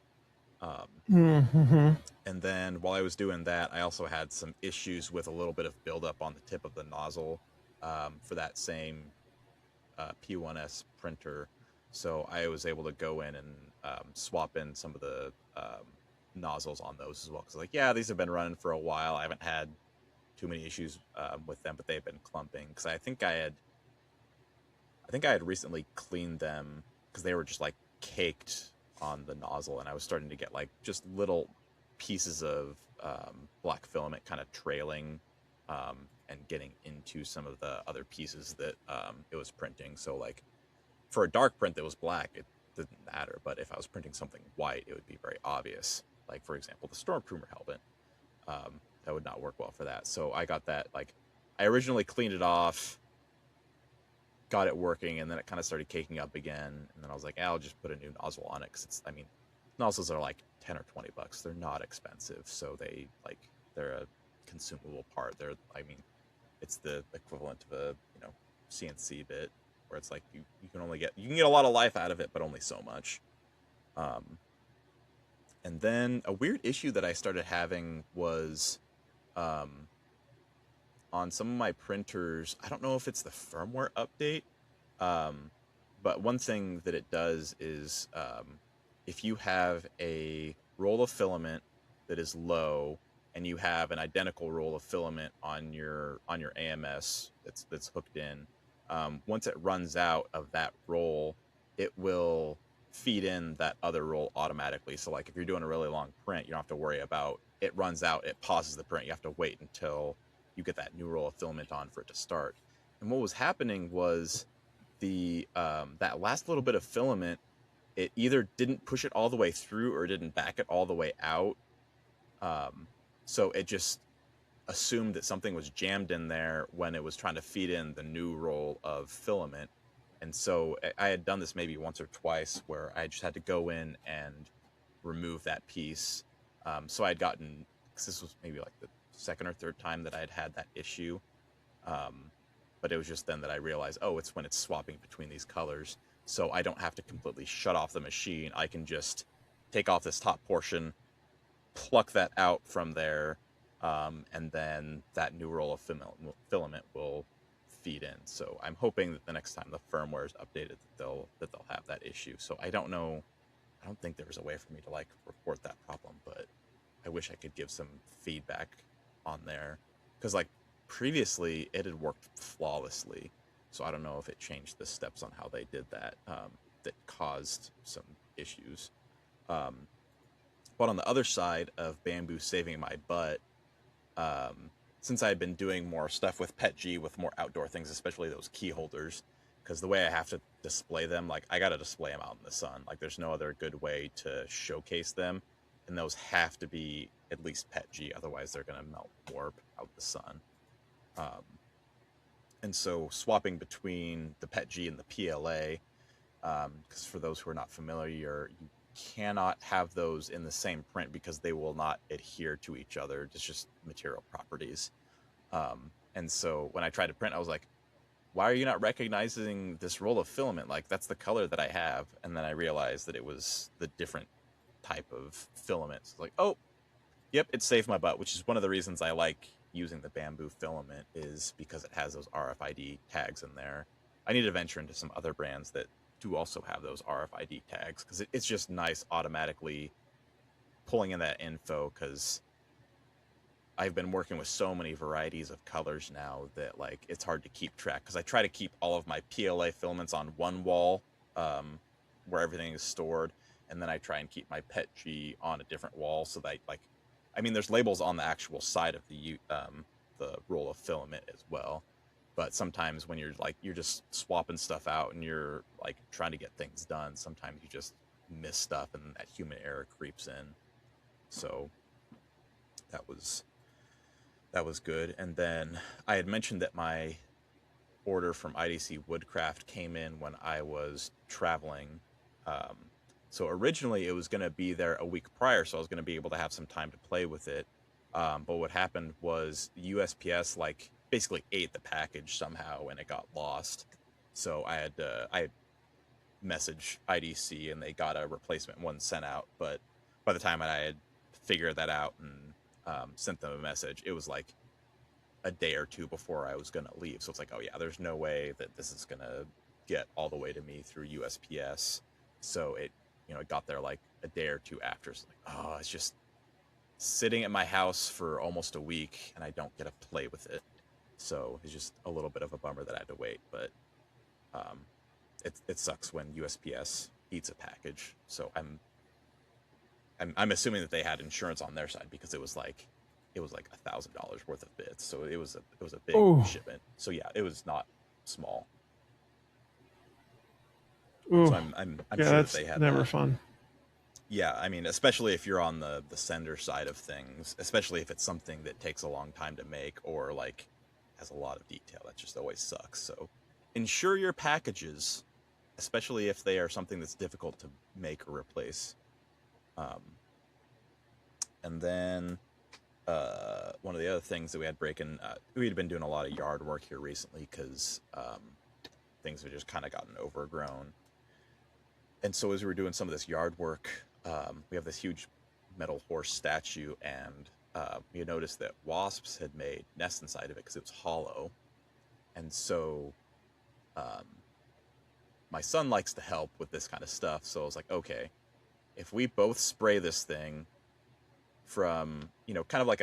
Mm-hmm. And then while I was doing that, I also had some issues with a little bit of buildup on the tip of the nozzle for that same P1S printer. So I was able to go in and swap in some of the nozzles on those as well. Because, like, yeah, these have been running for a while. I haven't had too many issues with them, but they've been clumping. Because I think I had recently cleaned them because they were just like caked on the nozzle, and I was starting to get like just little pieces of black filament kind of trailing and getting into some of the other pieces that it was printing. So like for a dark print that was black, it didn't matter, but if I was printing something white, it would be very obvious. Like, for example, the Stormtrooper helmet, that would not work well for that. So I got that, like, I originally cleaned it off, got it working, and then it kind of started caking up again. And then I was like, I'll just put a new nozzle on it, because it's, I mean, nozzles are like 10 or 20 bucks. They're not expensive, so they're a consumable part. I mean, it's the equivalent of a CNC bit, where it's like you can get a lot of life out of it, but only so much. And then a weird issue that I started having was on some of my printers. I don't know if it's the firmware update, but one thing that it does is if you have a roll of filament that is low and you have an identical roll of filament on your AMS that's hooked in, once it runs out of that roll, it will feed in that other roll automatically. So like if you're doing a really long print, you don't have to worry about it runs out, it pauses the print. You have to wait until you get that new roll of filament on for it to start. And what was happening was the that last little bit of filament, it either didn't push it all the way through or didn't back it all the way out. So it just assumed that something was jammed in there when it was trying to feed in the new roll of filament. And so I had done this maybe once or twice where I just had to go in and remove that piece. So I'd gotten, because this was maybe like the second or third time that I'd had that issue. But it was just then that I realized, oh, it's when it's swapping between these colors. So I don't have to completely shut off the machine. I can just take off this top portion, pluck that out from there, and then that new roll of filament will feed in. So I'm hoping that the next time the firmware is updated, that they'll have that issue. So I don't know. I don't think there was a way for me to like report that problem, but I wish I could give some feedback on there, because like previously it had worked flawlessly. So I don't know if it changed the steps on how they did that that caused some issues. But on the other side of Bamboo saving my butt, since I had been doing more stuff with PETG, with more outdoor things, especially those key holders, because the way I have to display them, like I got to display them out in the sun. Like there's no other good way to showcase them, and those have to be at least PETG, otherwise they're going to melt warp out the sun. And so swapping between the PETG and the PLA, because for those who are not familiar, you cannot have those in the same print because they will not adhere to each other. It's just material properties. And so when I tried to print, I was like, why are you not recognizing this roll of filament? Like, that's the color that I have. And then I realized that it was the different type of filament. So like, oh, yep, it saved my butt, which is one of the reasons I like using the Bamboo filament, is because it has those RFID tags in there. I need to venture into some other brands that do also have those RFID tags, because it's just nice automatically pulling in that info, because I've been working with so many varieties of colors now that like it's hard to keep track, because I try to keep all of my PLA filaments on one wall where everything is stored, and then I try and keep my PETG on a different wall, so that like, I mean, there's labels on the actual side of the roll of filament as well. But sometimes when you're just swapping stuff out and you're like trying to get things done, sometimes you just miss stuff and that human error creeps in. So that was good. And then I had mentioned that my order from IDC Woodcraft came in when I was traveling. So originally it was going to be there a week prior, so I was going to be able to have some time to play with it. But what happened was the USPS like basically ate the package somehow and it got lost. So I had message IDC and they got a replacement one sent out. But by the time I had figured that out and sent them a message, it was like a day or two before I was going to leave. So it's like, oh yeah, there's no way that this is going to get all the way to me through USPS. So it, it got there like a day or two after. It's like, oh, it's just sitting at my house for almost a week and I don't get to play with it. So it's just a little bit of a bummer that I had to wait, but it sucks when USPS eats a package. So I'm assuming that they had insurance on their side because it was like $1,000 worth of bits. So it was a big shipment. So yeah, it was not small. Ooh. So I'm yeah, sure that's that they had never that. fun. Yeah, I mean, especially if you're on the sender side of things, especially if it's something that takes a long time to make or like has a lot of detail, that just always sucks. So insure your packages, especially if they are something that's difficult to make or replace. And then one of the other things that we had breaking, we had been doing a lot of yard work here recently because things have just kind of gotten overgrown. And so as we were doing some of this yard work, we have this huge metal horse statue, and we noticed that wasps had made nests inside of it because it was hollow. And so my son likes to help with this kind of stuff. So I was like, okay, if we both spray this thing from, kind of like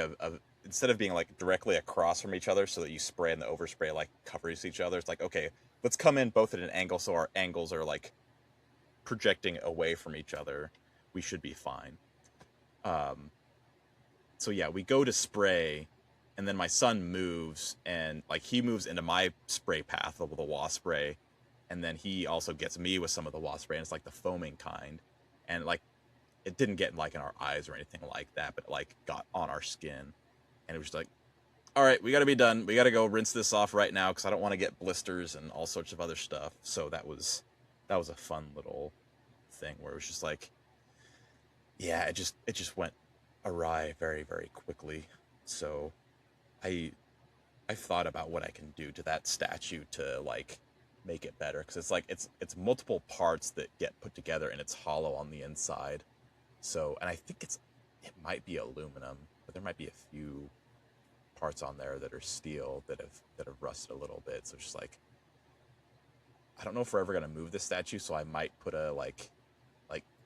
instead of being like directly across from each other so that you spray and the overspray like covers each other, it's like, okay, let's come in both at an angle so our angles are like projecting away from each other. We should be fine. So yeah, we go to spray, and then my son moves, and like he moves into my spray path of the wasp spray, and then he also gets me with some of the wasp spray, and it's like the foaming kind, and like it didn't get like in our eyes or anything like that, but it like got on our skin, and it was just like, all right, we got to be done. We got to go rinse this off right now because I don't want to get blisters and all sorts of other stuff. So that was a fun little thing where it was just like, yeah, it just went awry very, very quickly. So I've thought about what I can do to that statue to like make it better, because it's like it's multiple parts that get put together and it's hollow on the inside. So, and I think it might be aluminum, but there might be a few parts on there that are steel that have rusted a little bit. So it's just like, I don't know if we're ever gonna move this statue, so I might put a like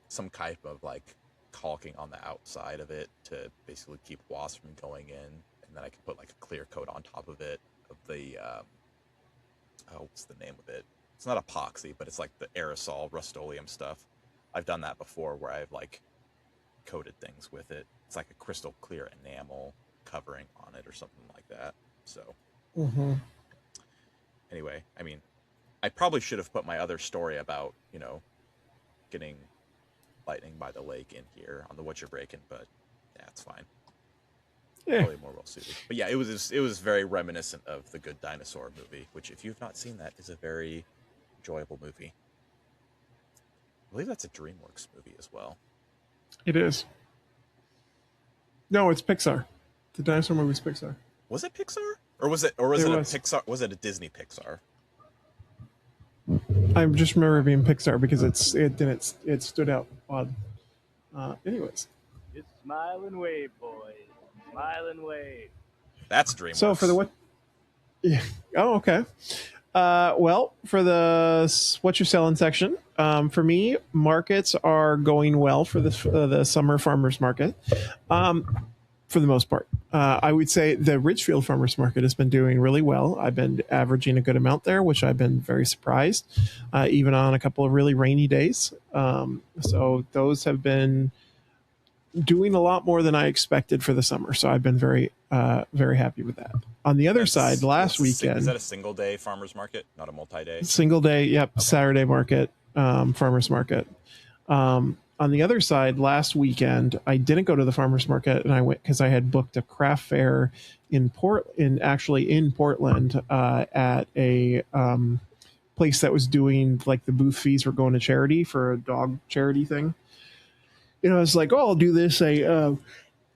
some type of like caulking on the outside of it to basically keep wasps from going in, and then I can put like a clear coat on top of it of the what's the name of it? It's not epoxy, but it's like the aerosol Rust-Oleum stuff. I've done that before where I've like coated things with it. It's like a crystal clear enamel covering on it or something like that. So anyway, I mean, I probably should have put my other story about, getting lightning by the lake in here on the What You're Breaking, but yeah, it's fine. Yeah. Probably more well suited. But yeah, it was very reminiscent of the Good Dinosaur movie, which if you've not seen that, is a very enjoyable movie. I believe that's a DreamWorks movie as well. It is. No, it's Pixar. The dinosaur movie's Pixar. Was it Pixar? Or was it a Pixar? Was it a Disney Pixar? I just remember it being Pixar because it stood out odd. Anyways. Just smile and wave, boys. Smile and wave. That's DreamWorks. So for the what? Yeah. Oh, okay. Well, for the what you're selling section, for me, markets are going well for the summer farmers market. For the most part, I would say the Ridgefield Farmers Market has been doing really well. I've been averaging a good amount there, which I've been very surprised, even on a couple of really rainy days. So those have been doing a lot more than I expected for the summer. So I've been very, very happy with that. On the other side, last weekend... Is that a single day farmers market, not a multi-day? Single day, yep. Okay. Saturday market, farmers market. On the other side, last weekend, I didn't go to the farmers market, and I went because I had booked a craft fair in Portland at a place that was doing like the booth fees were going to charity for a dog charity thing. I was like, oh, I'll do this.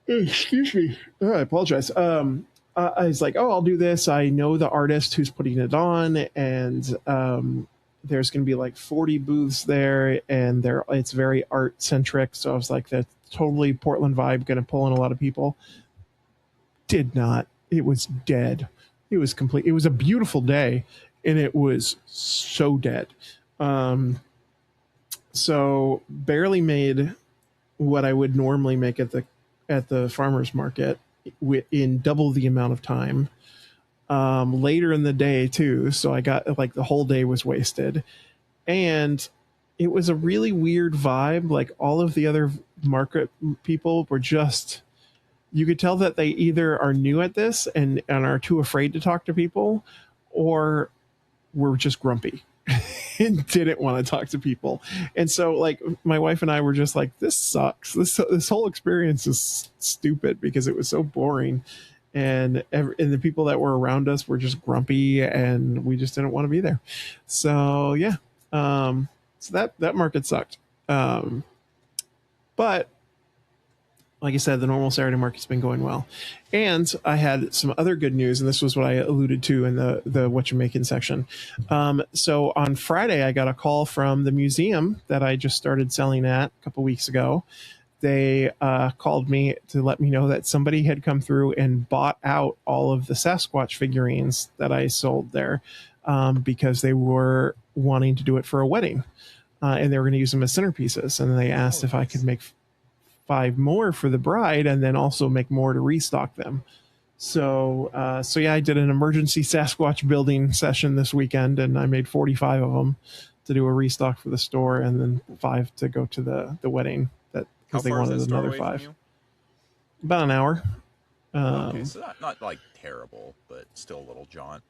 Excuse me. Oh, I apologize. I was like, oh, I'll do this. I know the artist who's putting it on, and there's going to be like 40 booths there, and it's very art centric. So I was like, that's totally Portland vibe, going to pull in a lot of people. Did not. It was dead. It was complete. It was a beautiful day, and it was so dead. So barely made what I would normally make at the farmer's market in double the amount of time. Later in the day too, so I got like the whole day was wasted, and it was a really weird vibe. Like all of the other market people were just, you could tell that they either are new at this and are too afraid to talk to people, or were just grumpy and didn't want to talk to people. And so like my wife and I were just like, this sucks. This whole experience is stupid because it was so boring. And the people that were around us were just grumpy, and we just didn't want to be there. So yeah, so that market sucked. But like I said, the normal Saturday market's been going well. And I had some other good news, and this was what I alluded to in the what you're making section. So on Friday, I got a call from the museum that I just started selling at a couple weeks ago. They called me to let me know that somebody had come through and bought out all of the Sasquatch figurines that I sold there, because they were wanting to do it for a wedding, and they were going to use them as centerpieces. And they asked if I could make 5 more for the bride and then also make more to restock them. So yeah, I did an emergency Sasquatch building session this weekend, and I made 45 of them to do a restock for the store, and then 5 to go to the wedding. Because they wanted another 5. About an hour. Okay, so not like terrible, but still a little jaunt.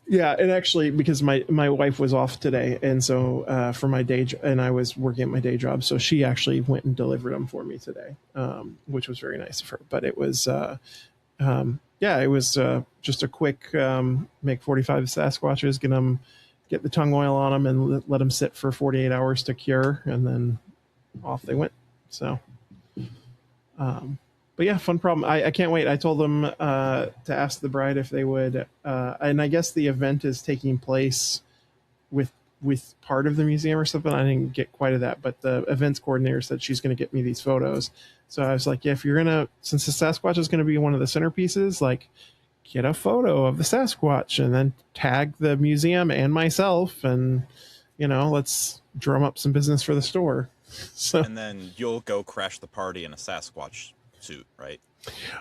Yeah, and actually, because my wife was off today, and so for my day, and I was working at my day job, so she actually went and delivered them for me today, which was very nice of her. But it was, it was just a quick make 45 Sasquatches, get the tongue oil on them, and let them sit for 48 hours to cure, and then off they went. So, but yeah, fun problem. I can't wait. I told them to ask the bride if they would, and I guess the event is taking place with part of the museum or something. I didn't get quite of that, but the events coordinator said she's going to get me these photos. So I was like, yeah, if you're gonna, since the Sasquatch is going to be one of the centerpieces, like get a photo of the Sasquatch and then tag the museum and myself, and let's drum up some business for the store. So, and then you'll go crash the party in a Sasquatch suit, right?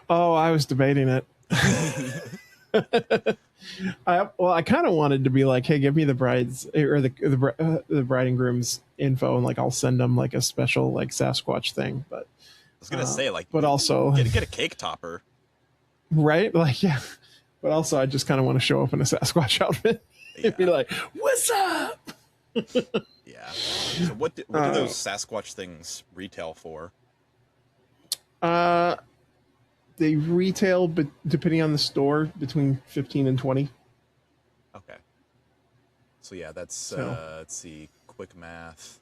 Oh, I was debating it. I kind of wanted to be like, hey, give me the bride's or the bride and groom's info, and like I'll send them like a special like Sasquatch thing. But I was gonna say like, but also get a cake topper, right? Like yeah, but also I just kind of want to show up in a Sasquatch outfit and be like, what's up? Yeah. So what do those Sasquatch things retail for? They retail, but depending on the store, between 15 and 20. Okay. So yeah, that's let's see, quick math.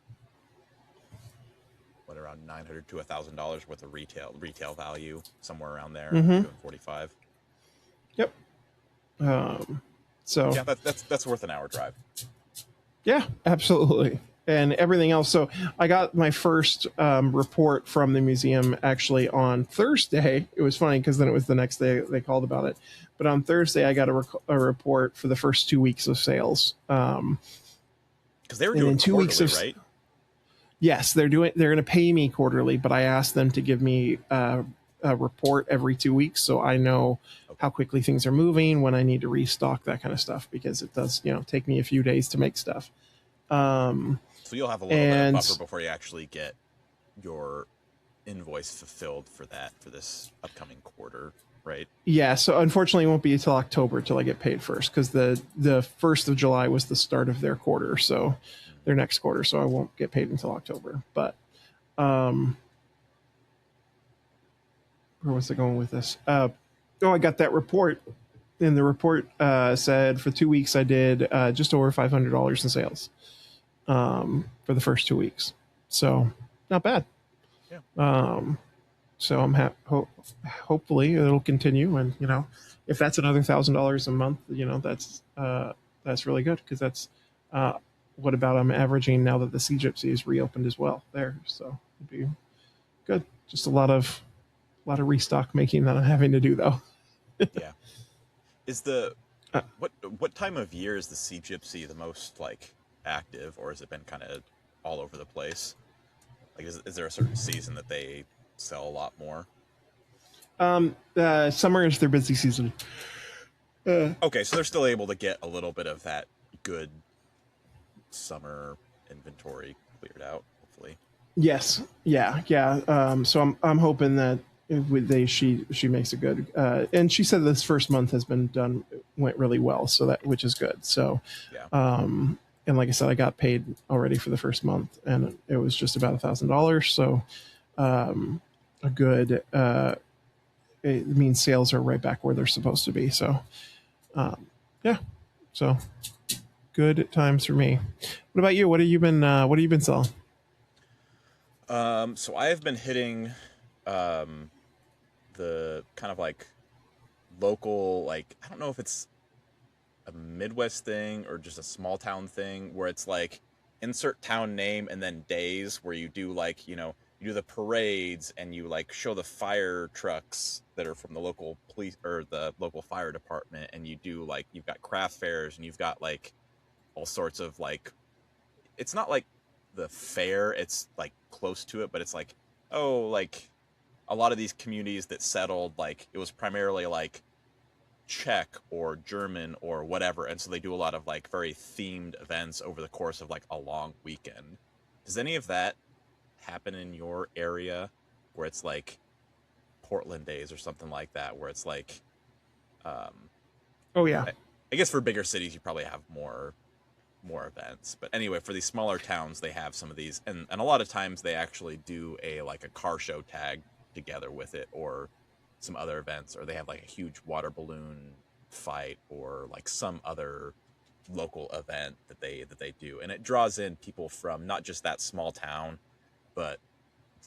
What, around $900 to $1,000 worth of retail value, somewhere around there. Mm-hmm. Doing 45. Yep. So yeah, that's worth an hour drive. Yeah, absolutely. And everything else. So I got my first report from the museum actually on Thursday. It was funny because then it was the next day they called about it. But on Thursday, I got a report for the first 2 weeks of sales. Because they were doing 2 weeks of, right? Yes, they're going to pay me quarterly, but I asked them to give me a report every 2 weeks so I know how quickly things are moving, when I need to restock, that kind of stuff, because it does, take me a few days to make stuff. So you'll have a little bit of buffer before you actually get your invoice fulfilled for this upcoming quarter, right? Yeah, so unfortunately it won't be until October till I get paid first, because the 1st of July was the start of their quarter, so their next quarter, so I won't get paid until October. But where was I going with this? I got that report, and the report said for 2 weeks I did just over $500 in sales for the first 2 weeks. So not bad. Yeah. So I'm hopefully it'll continue, and if that's another $1,000 a month, that's really good, because that's what about I'm averaging now that the Sea Gypsy is reopened as well there. So it'd be good. Just a lot of restock making that I'm having to do though. Yeah. Is the Uh, what time of year is the Sea Gypsy the most like active, or has it been kind of all over the place? Like, is there a certain season that they sell a lot more? Summer is their busy season. Okay, so they're still able to get a little bit of that good summer inventory cleared out, hopefully. Yes, yeah. So I'm hoping that she makes a good. And she said this first month has been went really well, so that which is good. So, Yeah. And like I said, I got paid already for the first month, and it was just about $1,000. So, a good. It means sales are right back where they're supposed to be. So, yeah. So, good times for me. What about you? What have you been selling? So I have been hitting the kind of like local, like, I don't know if it's a Midwest thing or just a small town thing, where it's like insert town name and then days, where you do like, you do the parades and you like show the fire trucks that are from the local police or the local fire department, and you do like, you've got craft fairs and you've got like all sorts of like, it's not like the fair, it's like close to it, but it's like, oh, like a lot of these communities that settled, like it was primarily like Czech or German or whatever, and so they do a lot of like very themed events over the course of like a long weekend. Does any of that happen in your area, where it's like Portland days or something like that, where it's like Oh yeah. I guess for bigger cities you probably have more events, but anyway, for these smaller towns they have some of these, and a lot of times they actually do a car show tag together with it, or some other events, or they have like a huge water balloon fight, or like some other local event that they do, and it draws in people from not just that small town but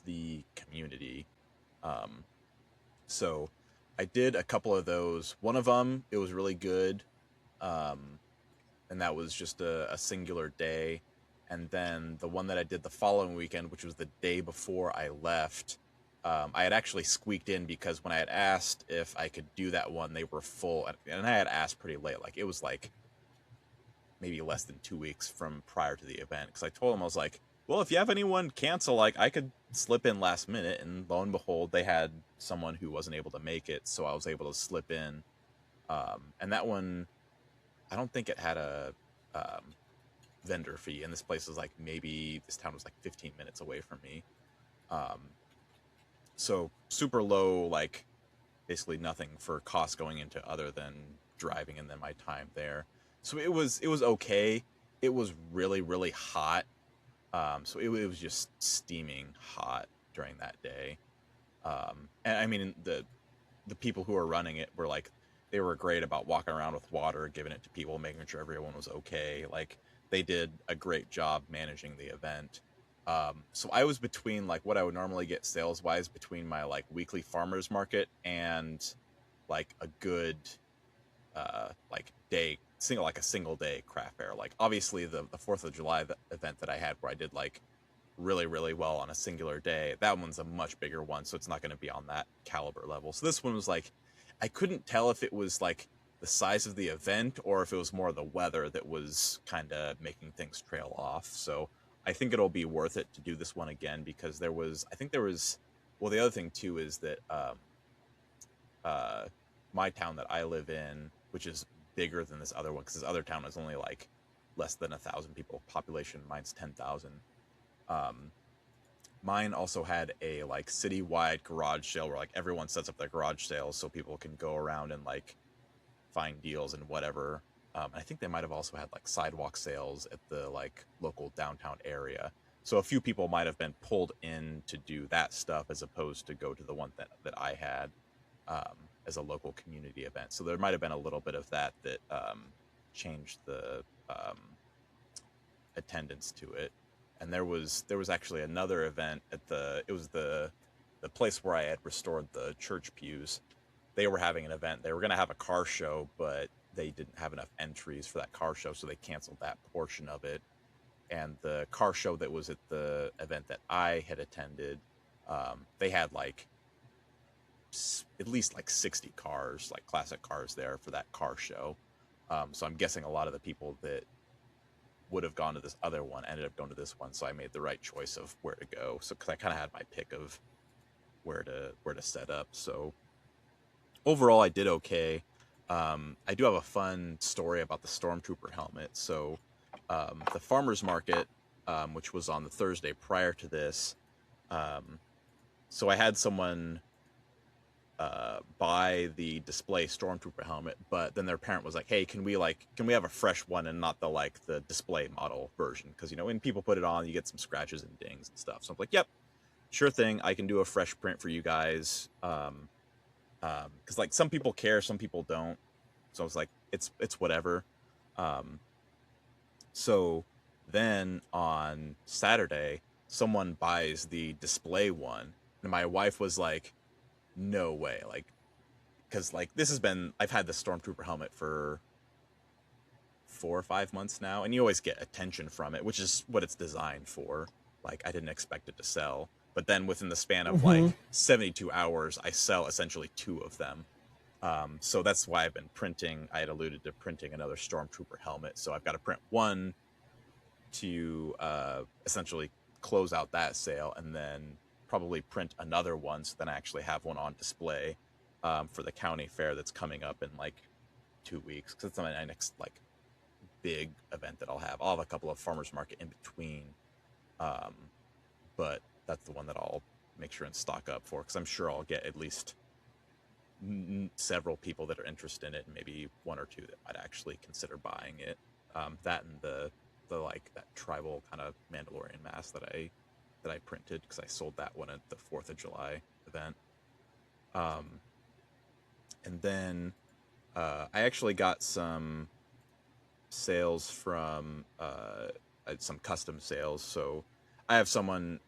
the community. So I did a couple of those. One of them, it was really good, and that was just a singular day. And then the one that I did the following weekend, which was the day before I left, I had actually squeaked in, because when I had asked if I could do that one, they were full, and I had asked pretty late, like it was like maybe less than 2 weeks from prior to the event, because I told them, I was like, well, if you have anyone cancel, like I could slip in last minute, and lo and behold, they had someone who wasn't able to make it, so I was able to slip in. And that one, I don't think it had a vendor fee, and this place was like, maybe this town was like 15 minutes away from me. So super low, like basically nothing for costs going into other than driving and then my time there. So it was okay. It was really, really hot. So it was just steaming hot during that day. And I mean, the people who were running it were like, they were great about walking around with water, giving it to people, making sure everyone was okay. Like they did a great job managing the event. So I was between like what I would normally get sales wise between my like weekly farmers market and like a good like a single day craft fair. Like obviously the 4th of July event that I had, where I did like really, really well on a singular day, that one's a much bigger one, so it's not going to be on that caliber level. So this one was like, I couldn't tell if it was like the size of the event or if it was more the weather that was kind of making things trail off. So I think it'll be worth it to do this one again, because well, the other thing too is that my town that I live in, which is bigger than this other one, because this other town is only like less than 1,000 people population, mine's 10,000. Mine also had a like citywide garage sale, where like everyone sets up their garage sales so people can go around and like find deals and whatever. I think they might have also had like sidewalk sales at the like local downtown area. So a few people might have been pulled in to do that stuff as opposed to go to the one that I had as a local community event. So there might have been a little bit of that changed the attendance to it. And there was actually another event at it was the place where I had restored the church pews. They were having an event. They were going to have a car show, but they didn't have enough entries for that car show, so they canceled that portion of it. and the car show that was at the event that I had attended, they had like at least like 60 cars, like classic cars there for that car show. So I'm guessing a lot of the people that would have gone to this other one ended up going to this one. So I made the right choice of where to go. So cause I kind of had my pick of where to set up. So overall I did okay. I do have a fun story about the Stormtrooper helmet. So the farmer's market, which was on the Thursday prior to this, so I had someone buy the display Stormtrooper helmet, but then their parent was like, hey, can we have a fresh one and not the display model version? Because, you know, when people put it on, you get some scratches and dings and stuff. So I'm like, yep, sure thing. I can do a fresh print for you guys. Because like some people care, some people don't. So I was like, it's whatever. So then on Saturday, someone buys the display one, and my wife was like, no way, like, because like I've had the Stormtrooper helmet for 4 or 5 months now, and you always get attention from it, which is what it's designed for. Like, I didn't expect it to sell, but then within the span of like 72 hours, I sell essentially 2 of them. So that's why I've been printing. I had alluded to printing another Stormtrooper helmet, so I've got to print one to essentially close out that sale, and then probably print another one so then I actually have one on display for the county fair that's coming up in like 2 weeks, because it's my next like big event that I'll have. I'll have a couple of farmers market in between, but that's the one that I'll make sure and stock up for, because I'm sure I'll get at least several people that are interested in it, and maybe 1 or 2 that might actually consider buying it. That and the like that tribal kind of Mandalorian mask that I printed, because I sold that one at the 4th of July event. And then I actually got some sales from some custom sales. So I have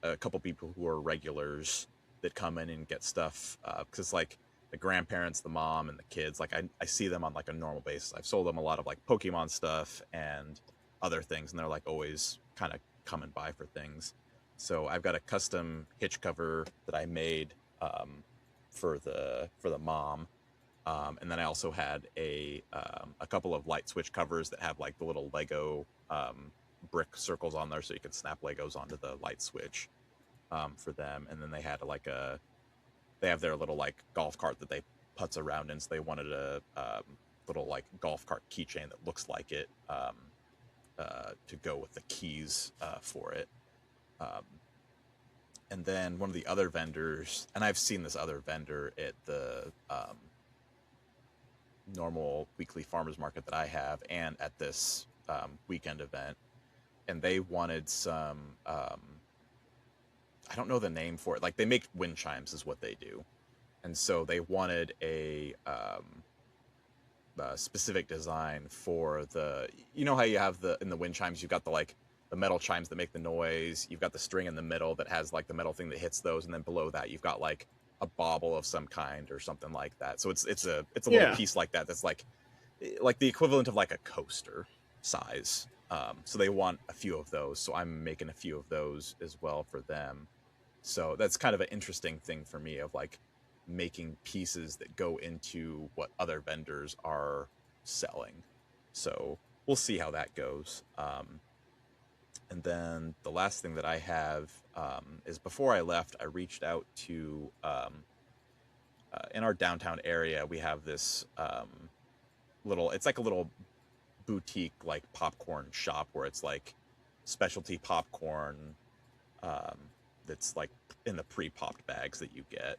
a couple people who are regulars that come in and get stuff, because it's like the grandparents, the mom, and the kids. Like I see them on like a normal basis. I've sold them a lot of like Pokemon stuff and other things, and they're like always kind of coming by for things. So I've got a custom hitch cover that I made for the mom, and then I also had a couple of light switch covers that have like the little Lego brick circles on there, so you can snap Legos onto the light switch for them. And then they had they have their little like golf cart that they putz around in, so they wanted a little like golf cart keychain that looks like it to go with the keys for it. And then one of the other vendors, and I've seen this other vendor at the normal weekly farmers market that I have, and at this weekend event, and they wanted some, I don't know the name for it. Like, they make wind chimes is what they do. And so they wanted a specific design for you know how you have in the wind chimes, you've got the metal chimes that make the noise. You've got the string in the middle that has like the metal thing that hits those, and then below that you've got like a bauble of some kind or something like that. So it's a little piece like that that's like the equivalent of like a coaster size. So they want a few of those. So I'm making a few of those as well for them. So that's kind of an interesting thing for me, of like making pieces that go into what other vendors are selling. So we'll see how that goes. And then the last thing that I have is, before I left, I reached out to, in our downtown area, we have this it's like a little boutique, like popcorn shop, where it's like specialty popcorn that's like in the pre-popped bags that you get.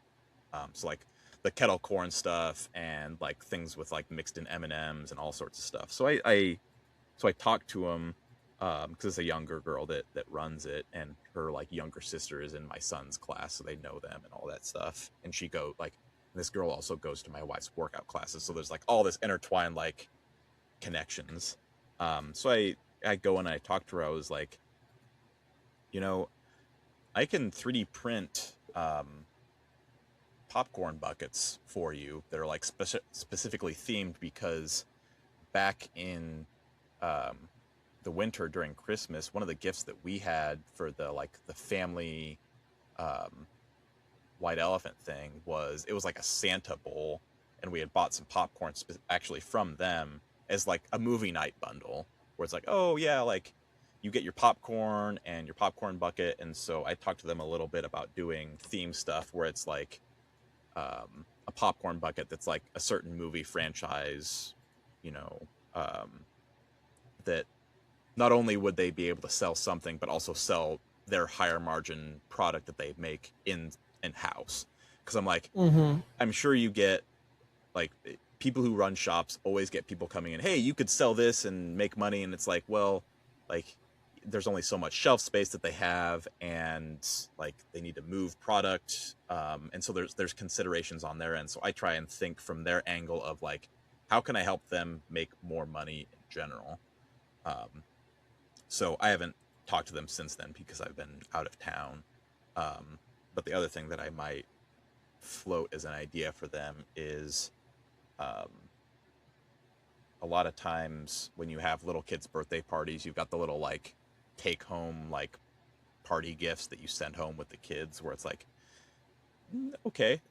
So like the kettle corn stuff, and like things with like mixed in M&Ms and all sorts of stuff. So I talked to him, because it's a younger girl that runs it, and her like younger sister is in my son's class, so they know them and all that stuff. And this girl also goes to my wife's workout classes, so there's like all this intertwined like connections. So I go and I talk to her. I was like, you know, I can 3D print popcorn buckets for you that are like specifically themed, because back in the winter during Christmas, one of the gifts that we had for the family white elephant thing was, it was like a Santa bowl, and we had bought some popcorn actually from them as like a movie night bundle, where it's like, oh yeah, like you get your popcorn and your popcorn bucket. And so I talked to them a little bit about doing theme stuff where it's like a popcorn bucket that's like a certain movie franchise, you know, that not only would they be able to sell something, but also sell their higher margin product that they make in-house. Because I'm like, I'm sure you get like people who run shops always get people coming in, hey, you could sell this and make money. And it's like, well, like there's only so much shelf space that they have, and like they need to move product. And so there's considerations on their end. So I try and think from their angle of like, how can I help them make more money in general? So I haven't talked to them since then because I've been out of town. But the other thing that I might float as an idea for them is a lot of times when you have little kids' birthday parties, you've got the little like take home like party gifts that you send home with the kids, where it's like, okay,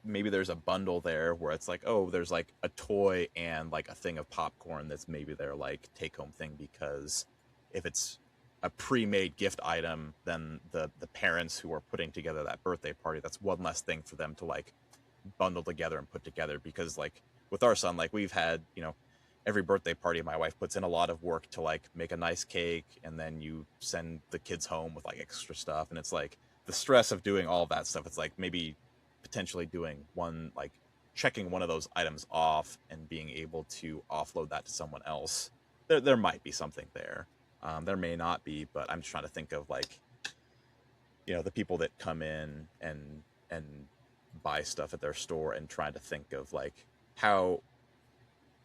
maybe there's a bundle there where it's like, oh, there's like a toy and like a thing of popcorn that's maybe their like take home thing, because if it's a pre-made gift item, then the parents who are putting together that birthday party, that's one less thing for them to like bundle together and put together. Because like with our son, like we've had, you know, every birthday party my wife puts in a lot of work to like make a nice cake, and then you send the kids home with like extra stuff, and it's like the stress of doing all of that stuff. It's like maybe potentially doing one, like checking one of those items off and being able to offload that to someone else. There might be something there. There may not be, but I'm just trying to think of like, you know, the people that come in and buy stuff at their store, and trying to think of like how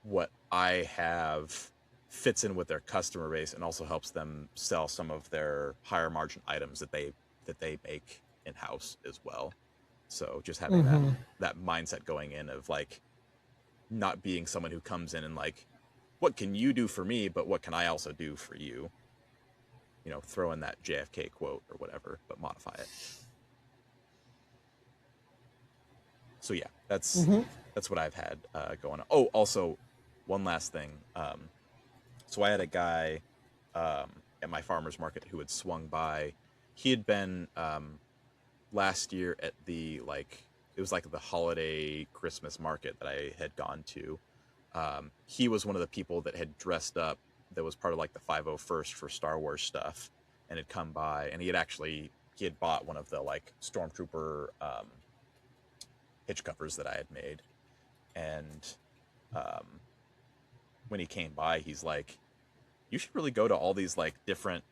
what I have fits in with their customer base and also helps them sell some of their higher margin items that they make in-house as well. So just having that mindset going in of like not being someone who comes in and like, what can you do for me, but what can I also do for you? You know, throw in that JFK quote or whatever, but modify it. So yeah, that's what I've had going on. Oh, also one last thing. So I had a guy at my farmer's market who had swung by. He had been last year at the it was like the holiday Christmas market that I had gone to. He was one of the people that had dressed up, that was part of like the 501st for Star Wars stuff, and had come by, and he had bought one of the like Stormtrooper hitch covers that I had made. And when he came by, he's like, you should really go to all these like different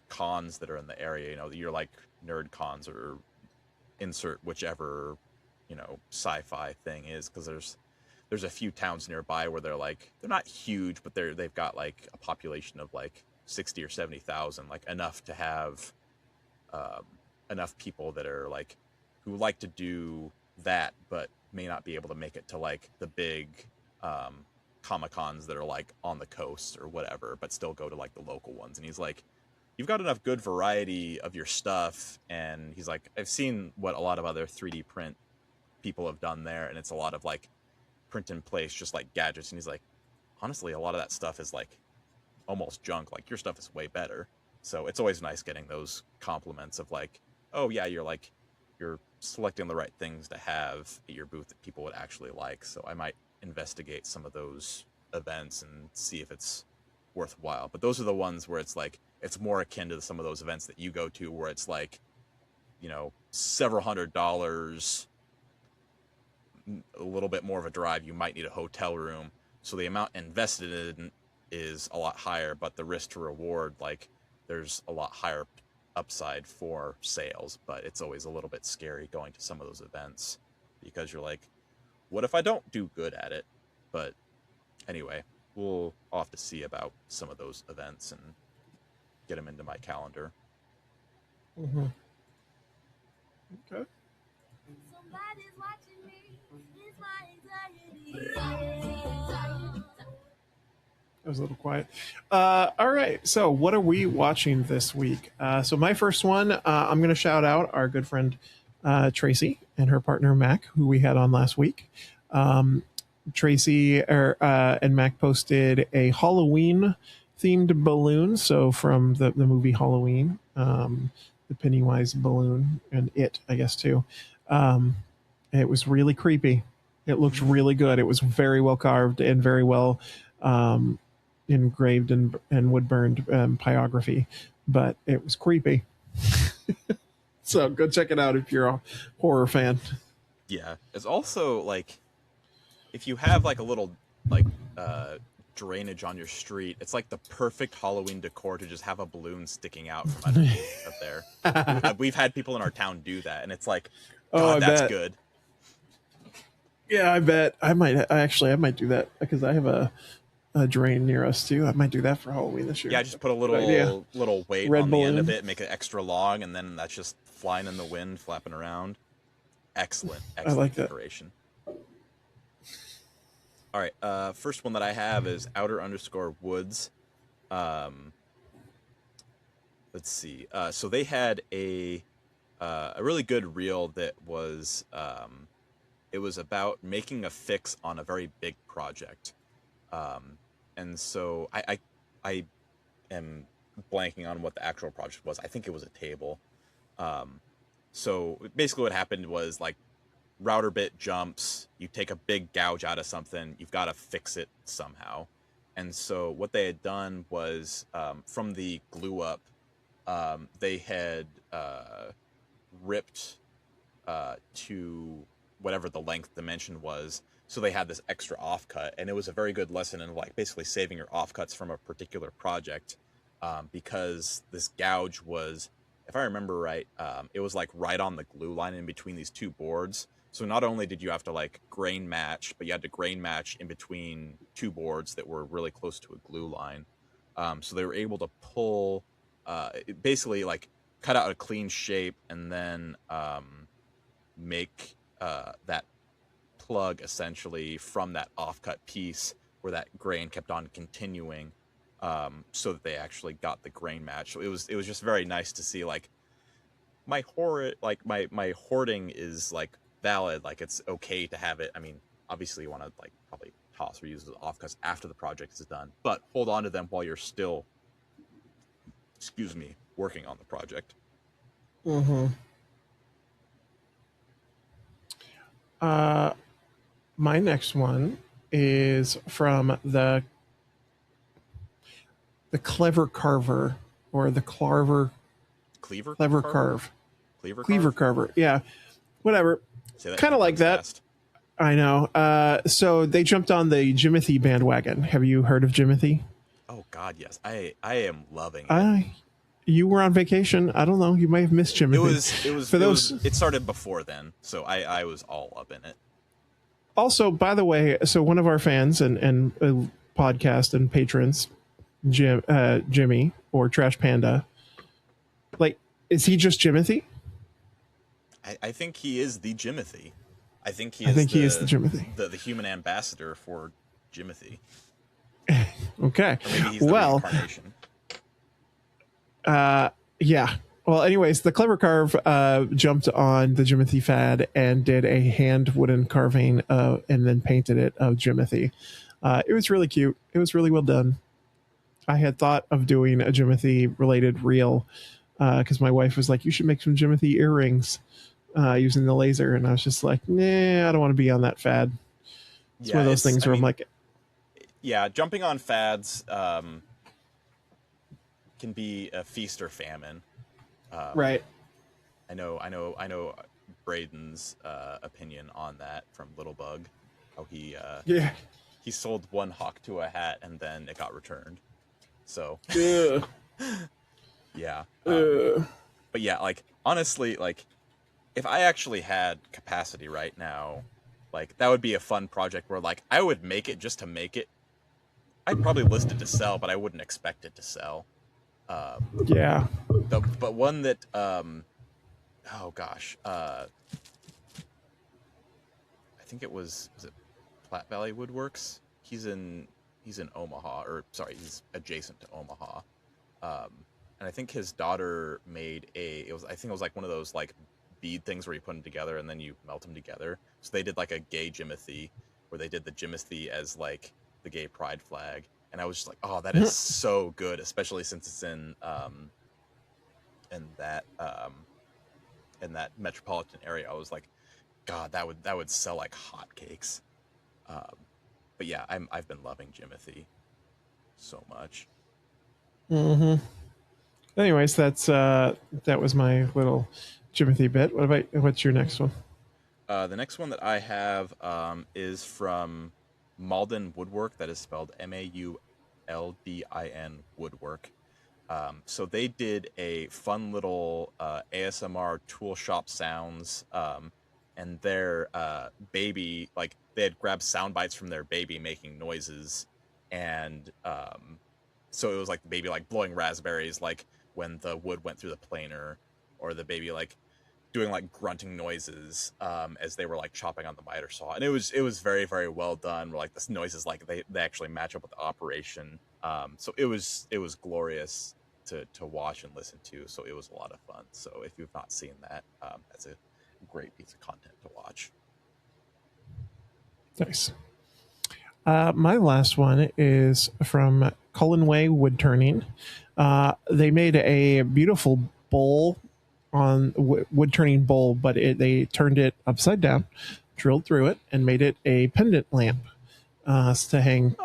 cons that are in the area, you know, you're like nerd cons, or insert whichever, you know, sci-fi thing is, because there's a few towns nearby where they're not huge, but they've got like a population of like 60 or 70,000, like enough to have enough people that are like, who like to do that, but may not be able to make it to like the big Comic-Cons that are like on the coast or whatever, but still go to like the local ones. And he's like, you've got enough good variety of your stuff. And he's like, I've seen what a lot of other 3D print people have done there, and it's a lot of like print in place, just like gadgets. And he's like, honestly, a lot of that stuff is like almost junk. Like your stuff is way better. So it's always nice getting those compliments of like, oh yeah, you're selecting the right things to have at your booth that people would actually like. So I might investigate some of those events and see if it's worthwhile. But those are the ones where it's like, it's more akin to some of those events that you go to where it's like, you know, several $100s, a little bit more of a drive. You might need a hotel room. So the amount invested in is a lot higher, but the risk to reward, like there's a lot higher upside for sales. But it's always a little bit scary going to some of those events, because you're like, what if I don't do good at it? But anyway, I'll have to see about some of those events and get them into my calendar. Mm-hmm. Okay. Somebody's watching me. It's my anxiety. was a little quiet. All right. So, what are we watching this week? So, my first one, I'm going to shout out our good friend Tracy and her partner Mac, who we had on last week. Tracy and Mac posted a Halloween themed balloon. So, from the movie Halloween, the Pennywise balloon, and It, I guess, too. It was really creepy. It looked really good. It was very well carved and very well engraved and wood burned pyrography, but it was creepy. So go check it out if you're a horror fan. Yeah, it's also like if you have like a little like drainage on your street, it's like the perfect Halloween decor to just have a balloon sticking out from underneath up there. We've had people in our town do that, and it's like, God, that's good. Yeah, I bet I might do that because I have a drain near us too. I might do that for Halloween this year. Yeah, just put a little weight Red on balloon. the end of it, make it extra long, and then that's just flying in the wind, flapping around. Excellent I like decoration. All right, first one that I have is outer_woods. Let's see. So they had a really good reel that was it was about making a fix on a very big project. And so I am blanking on what the actual project was. I think it was a table. So basically what happened was like router bit jumps, you take a big gouge out of something, you've got to fix it somehow. And so what they had done was from the glue up, they had ripped to whatever the length dimension was. So they had this extra offcut, and it was a very good lesson in like basically saving your offcuts from a particular project, because this gouge was, if I remember right, it was like right on the glue line in between these two boards. So not only did you have to like grain match, but you had to grain match in between two boards that were really close to a glue line. So they were able to pull, basically like cut out a clean shape and then make that plug essentially from that offcut piece where that grain kept on continuing, so that they actually got the grain match. So it was just very nice to see like my hoarding is like valid, like it's okay to have it. I mean, obviously you want to like probably toss or use the offcuts after the project is done, but hold on to them while you're still, working on the project. My next one is from the Clever Carver, or the Clever Carver. Yeah, whatever. Kind of like that. Fast. I know. So they jumped on the Jimothy bandwagon. Have you heard of Jimothy? Oh God, yes. I am loving it. You were on vacation. I don't know. You might have missed Jimothy. It started before then, so I was all up in it. Also, by the way, so one of our fans and podcast and patrons, Jimmy or Trash Panda, like, is he just Jimothy? I think he is the Jimothy. I think he is the Jimothy, the human ambassador for Jimothy. Okay. Or maybe he's the reincarnation. Yeah. Well, anyways, the Clever Carve jumped on the Jimothy fad and did a hand wooden carving and then painted it of Jimothy. It was really cute. It was really well done. I had thought of doing a Jimothy related reel because my wife was like, you should make some Jimothy earrings using the laser. And I was just like, nah, I don't want to be on that fad. It's one of those things where I'm like... Yeah, jumping on fads can be a feast or famine. Right. I know Braden's opinion on that from Little Bug. How he sold one hawk to a hat and then it got returned. So yeah. But yeah, like honestly, like if I actually had capacity right now, like that would be a fun project where like I would make it just to make it. I'd probably list it to sell, but I wouldn't expect it to sell. Yeah. But one that oh gosh, I think it was it Platte Valley Woodworks? He's in he's in Omaha, or sorry, he's adjacent to Omaha. And I think his daughter made I think it was like one of those like bead things where you put them together and then you melt them together. So they did like a gay Jimothy, where they did the Jimothy as like the gay pride flag. And I was just like, oh, that is so good, especially since it's in that metropolitan area. I was like, God, that would sell like hotcakes. But yeah, I've been loving Jimothy so much. Anyways, that was my little Jimothy bit. What's your next one? The next one that I have is from Malden Woodwork. That is spelled Mauldin Woodwork. So they did a fun little ASMR tool shop sounds, and their baby, like they had grabbed sound bites from their baby making noises, and so it was like the baby like blowing raspberries, like when the wood went through the planer, or the baby like doing like grunting noises as they were like chopping on the miter saw, and it was very, very well done. Where like this noises like they actually match up with the operation. So it was glorious to watch and listen to. So it was a lot of fun. So if you've not seen that, that's a great piece of content to watch. Nice. My last one is from Cullenway Wood Turning. They made a beautiful bowl on wood turning bowl, but they turned it upside down, drilled through it, and made it a pendant lamp to hang,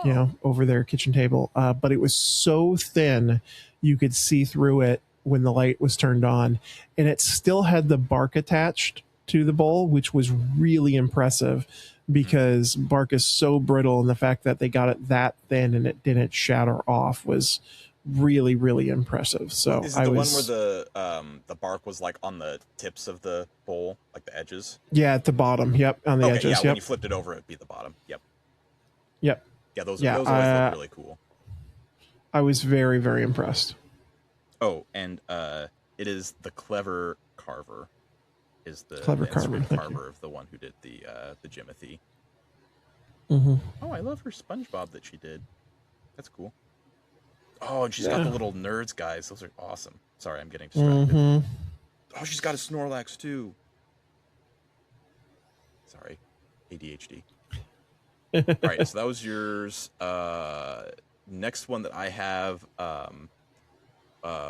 over their kitchen table. But it was so thin you could see through it when the light was turned on, and it still had the bark attached to the bowl, which was really impressive because bark is so brittle, and the fact that they got it that thin and it didn't shatter off was really, really impressive. So is it the one where the bark was like on the tips of the bowl, like the edges? Yeah, at the bottom. Yep, on the edges. Yeah, yep. When you flipped it over, it'd be the bottom. Yep. Yeah, those always look really cool. I was very, very impressed. Oh, and it is the Clever Carver. Is the Instagram carver of the one who did the Jimothy. Mm-hmm. Oh, I love her SpongeBob that she did. That's cool. Oh, and she's got the little nerds guys. Those are awesome. Sorry, I'm getting distracted. Oh, she's got a Snorlax too. Sorry, ADHD. All right, so that was yours. Next one that I have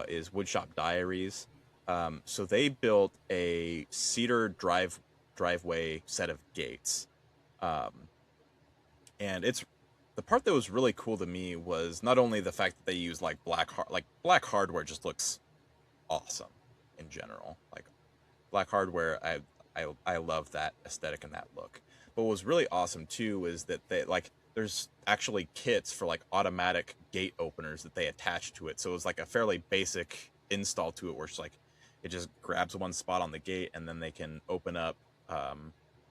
is Woodshop Diaries. So they built a cedar driveway set of gates. And it's the part that was really cool to me was not only the fact that they use like black hardware just looks awesome in general. Like black hardware, I love that aesthetic and that look. But what was really awesome too is that there's actually kits for like automatic gate openers that they attach to it. So it was like a fairly basic install to it where it's like it just grabs one spot on the gate and then they can open up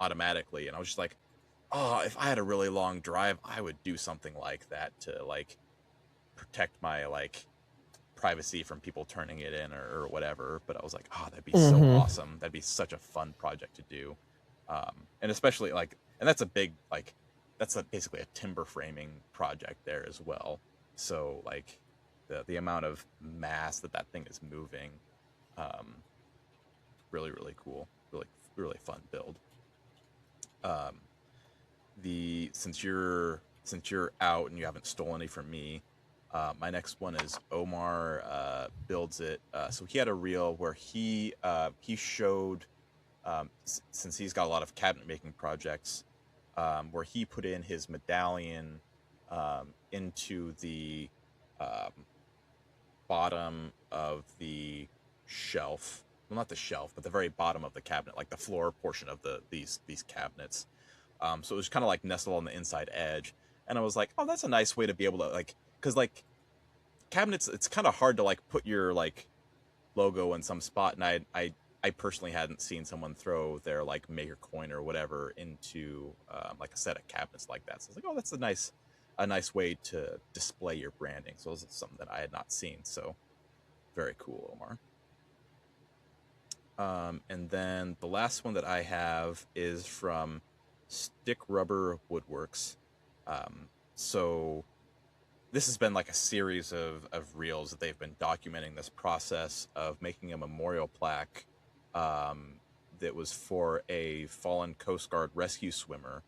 automatically. And I was just like, oh, if I had a really long drive, I would do something like that to like protect my like privacy from people turning it in or whatever. But I was like, oh, that'd be so awesome. That'd be such a fun project to do. And especially like, and that's a big, like, that's basically a timber framing project there as well. So like the amount of mass that thing is moving, really, really cool, really, really fun build. Since you're out and you haven't stolen any from me, my next one is Omar builds it. So he had a reel where he showed, since he's got a lot of cabinet making projects, where he put in his medallion into the bottom of the shelf. Well, not the shelf, but the very bottom of the cabinet, like the floor portion of these cabinets. So it was kind of like nestled on the inside edge. And I was like, oh, that's a nice way to be able to like, because like cabinets, it's kind of hard to like put your like logo in some spot. And I personally hadn't seen someone throw their like maker coin or whatever into like a set of cabinets like that. So I was like, oh, that's a nice way to display your branding. So it was something that I had not seen. So very cool, Omar. And then the last one that I have is from Stick Rubber Woodworks. So this has been like a series of reels that they've been documenting this process of making a memorial plaque that was for a fallen Coast Guard rescue swimmer.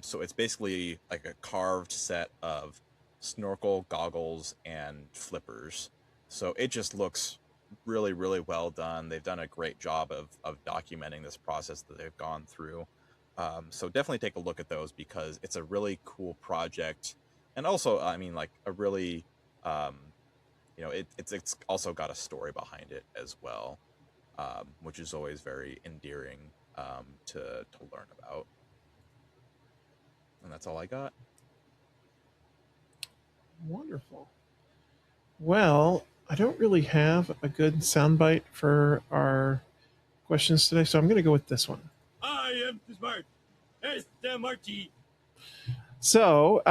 So it's basically like a carved set of snorkel, goggles, and flippers. So it just looks really, really well done. They've done a great job of documenting this process that they've gone through. So definitely take a look at those because it's a really cool project. And also, I mean, like a really, it's also got a story behind it as well, which is always very endearing to learn about. And that's all I got. Wonderful. Well, I don't really have a good soundbite for our questions today, so I'm going to go with this one. I am smart. SMRT. So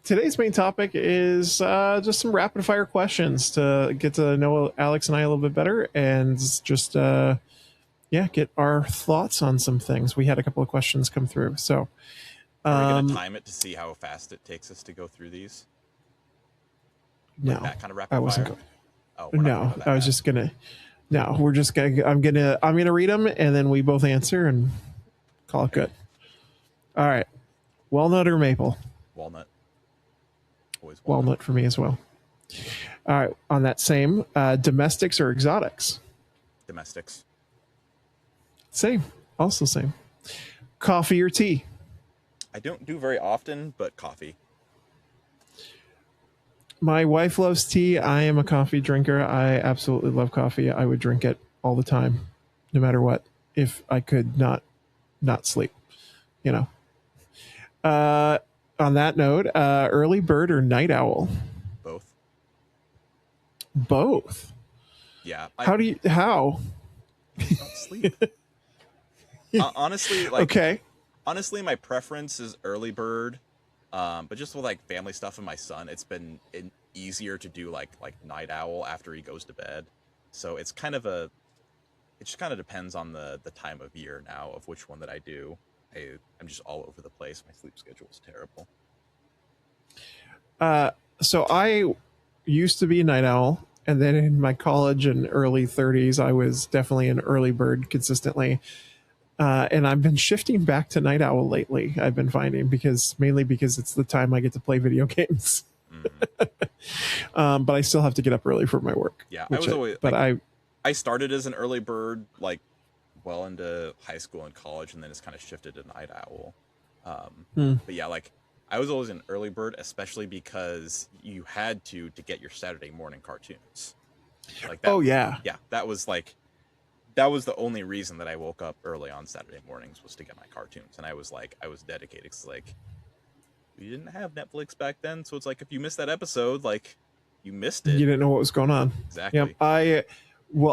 today's main topic is just some rapid fire questions to get to know Alex and I a little bit better, and just get our thoughts on some things. We had a couple of questions come through, so are we going to time it to see how fast it takes us to go through these? No, that kind of rapid I wasn't fire? No, I was just gonna. No, we're just gonna. I'm gonna read them, and then we both answer and call it good. All right, walnut or maple? Walnut. Always Walnut for me as well. All right, on that same, domestics or exotics? Domestics. Same, also same. Coffee or tea? I don't do very often, but coffee. My wife loves tea. I am a coffee drinker. I absolutely love coffee. I would drink it all the time, no matter what, if I could not sleep, you know. On that note, early bird or night owl? Both. Both? Yeah. How? Don't sleep. Honestly, like, okay. Honestly, my preference is early bird. But just with like family stuff and my son, it's been easier to do like night owl after he goes to bed. So it's kind of it just kind of depends on the time of year now of which one that I do. I'm just all over the place. My sleep schedule is terrible. So I used to be a night owl, and then in my college and early 30s, I was definitely an early bird consistently. And I've been shifting back to night owl lately. I've been finding mainly because it's the time I get to play video games. Mm-hmm. But I still have to get up early for my work. Yeah, I started as an early bird, like well into high school and college, and then it's kind of shifted to night owl. But yeah, like I was always an early bird, especially because you had to get your Saturday morning cartoons. Like that, yeah, that was the only reason that I woke up early on Saturday mornings was to get my cartoons. And I was dedicated because like we didn't have Netflix back then. So it's like, if you missed that episode, like you missed it. You didn't know what was going on. Exactly. Yep.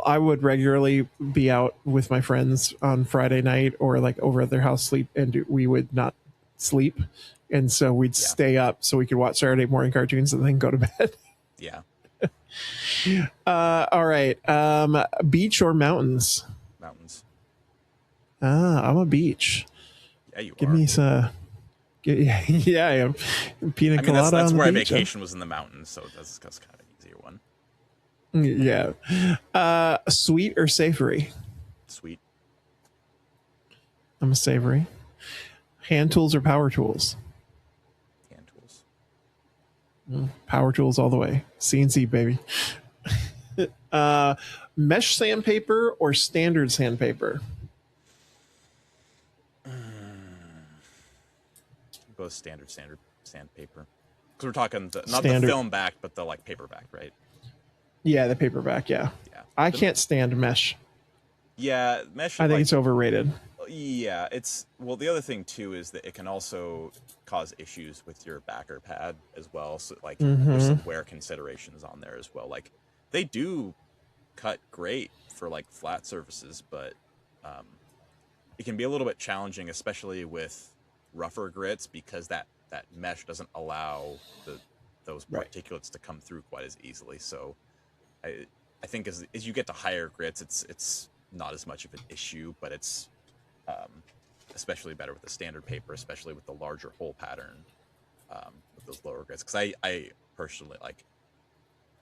I would regularly be out with my friends on Friday night or like over at their house and we would not sleep. And so we'd stay up so we could watch Saturday morning cartoons and then go to bed. Yeah. All right. Beach or mountains? Mountains. I'm a beach. Yeah, you Give are. me some. Yeah, I am. Pina colada. That's on where the our beach. vacation was, in the mountains, so that's kind of an easier one. Yeah. Sweet or savory? Sweet. I'm a savory. Hand tools or power tools? Hand tools. Power tools all the way. CNC, baby. Mesh sandpaper or standard sandpaper? Go standard sandpaper. Because we're talking not the film back, but the like paperback, right? Yeah, the paperback. Yeah. I can't stand mesh. Yeah, mesh. I think it's overrated. Yeah, the other thing too is that it can also cause issues with your backer pad as well. So like there's some wear considerations on there as well. Like they do cut great for like flat surfaces, but it can be a little bit challenging, especially with rougher grits, because that mesh doesn't allow those particulates to come through quite as easily. So I think as you get to higher grits, it's not as much of an issue, but it's especially better with the standard paper, especially with the larger hole pattern with those lower grits. Because I personally, like,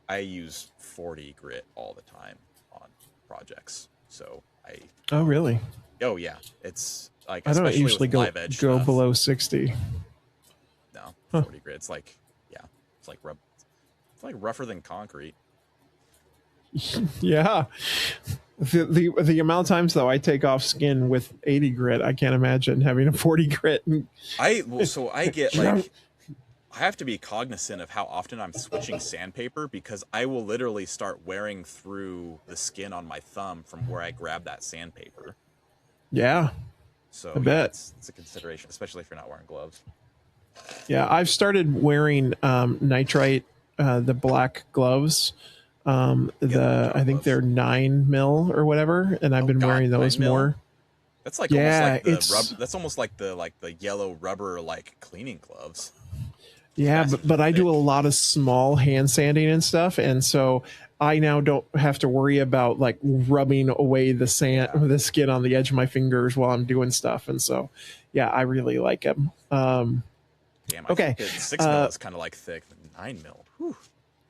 I use 40 grit all the time on projects. So Oh, really? Oh yeah, it's like, I don't especially usually with go live edge go stuff. below 60. No, Huh. 40 grit. It's like, yeah, it's like it's like rougher than concrete. Yeah. The amount of times though I take off skin with 80 grit, I can't imagine having a 40 grit. I get like, I have to be cognizant of how often I'm switching sandpaper, because I will literally start wearing through the skin on my thumb from where I grab that sandpaper. Yeah. So I bet. it's a consideration, especially if you're not wearing gloves. Yeah, I've started wearing nitrite, the black gloves. I think they're 9 mil or whatever, and I've been wearing those 9 mil? more. That's like, Yeah, almost like that's almost like the yellow rubber like cleaning gloves. Yeah, That's but I do a thick. lot of small hand sanding and stuff, and so I now don't have to worry about like rubbing away the the skin on the edge of my fingers while I'm doing stuff, and so yeah, I really like them. Damn, I Okay. think 6 mil is kind of like thick. 9 mil. Whew.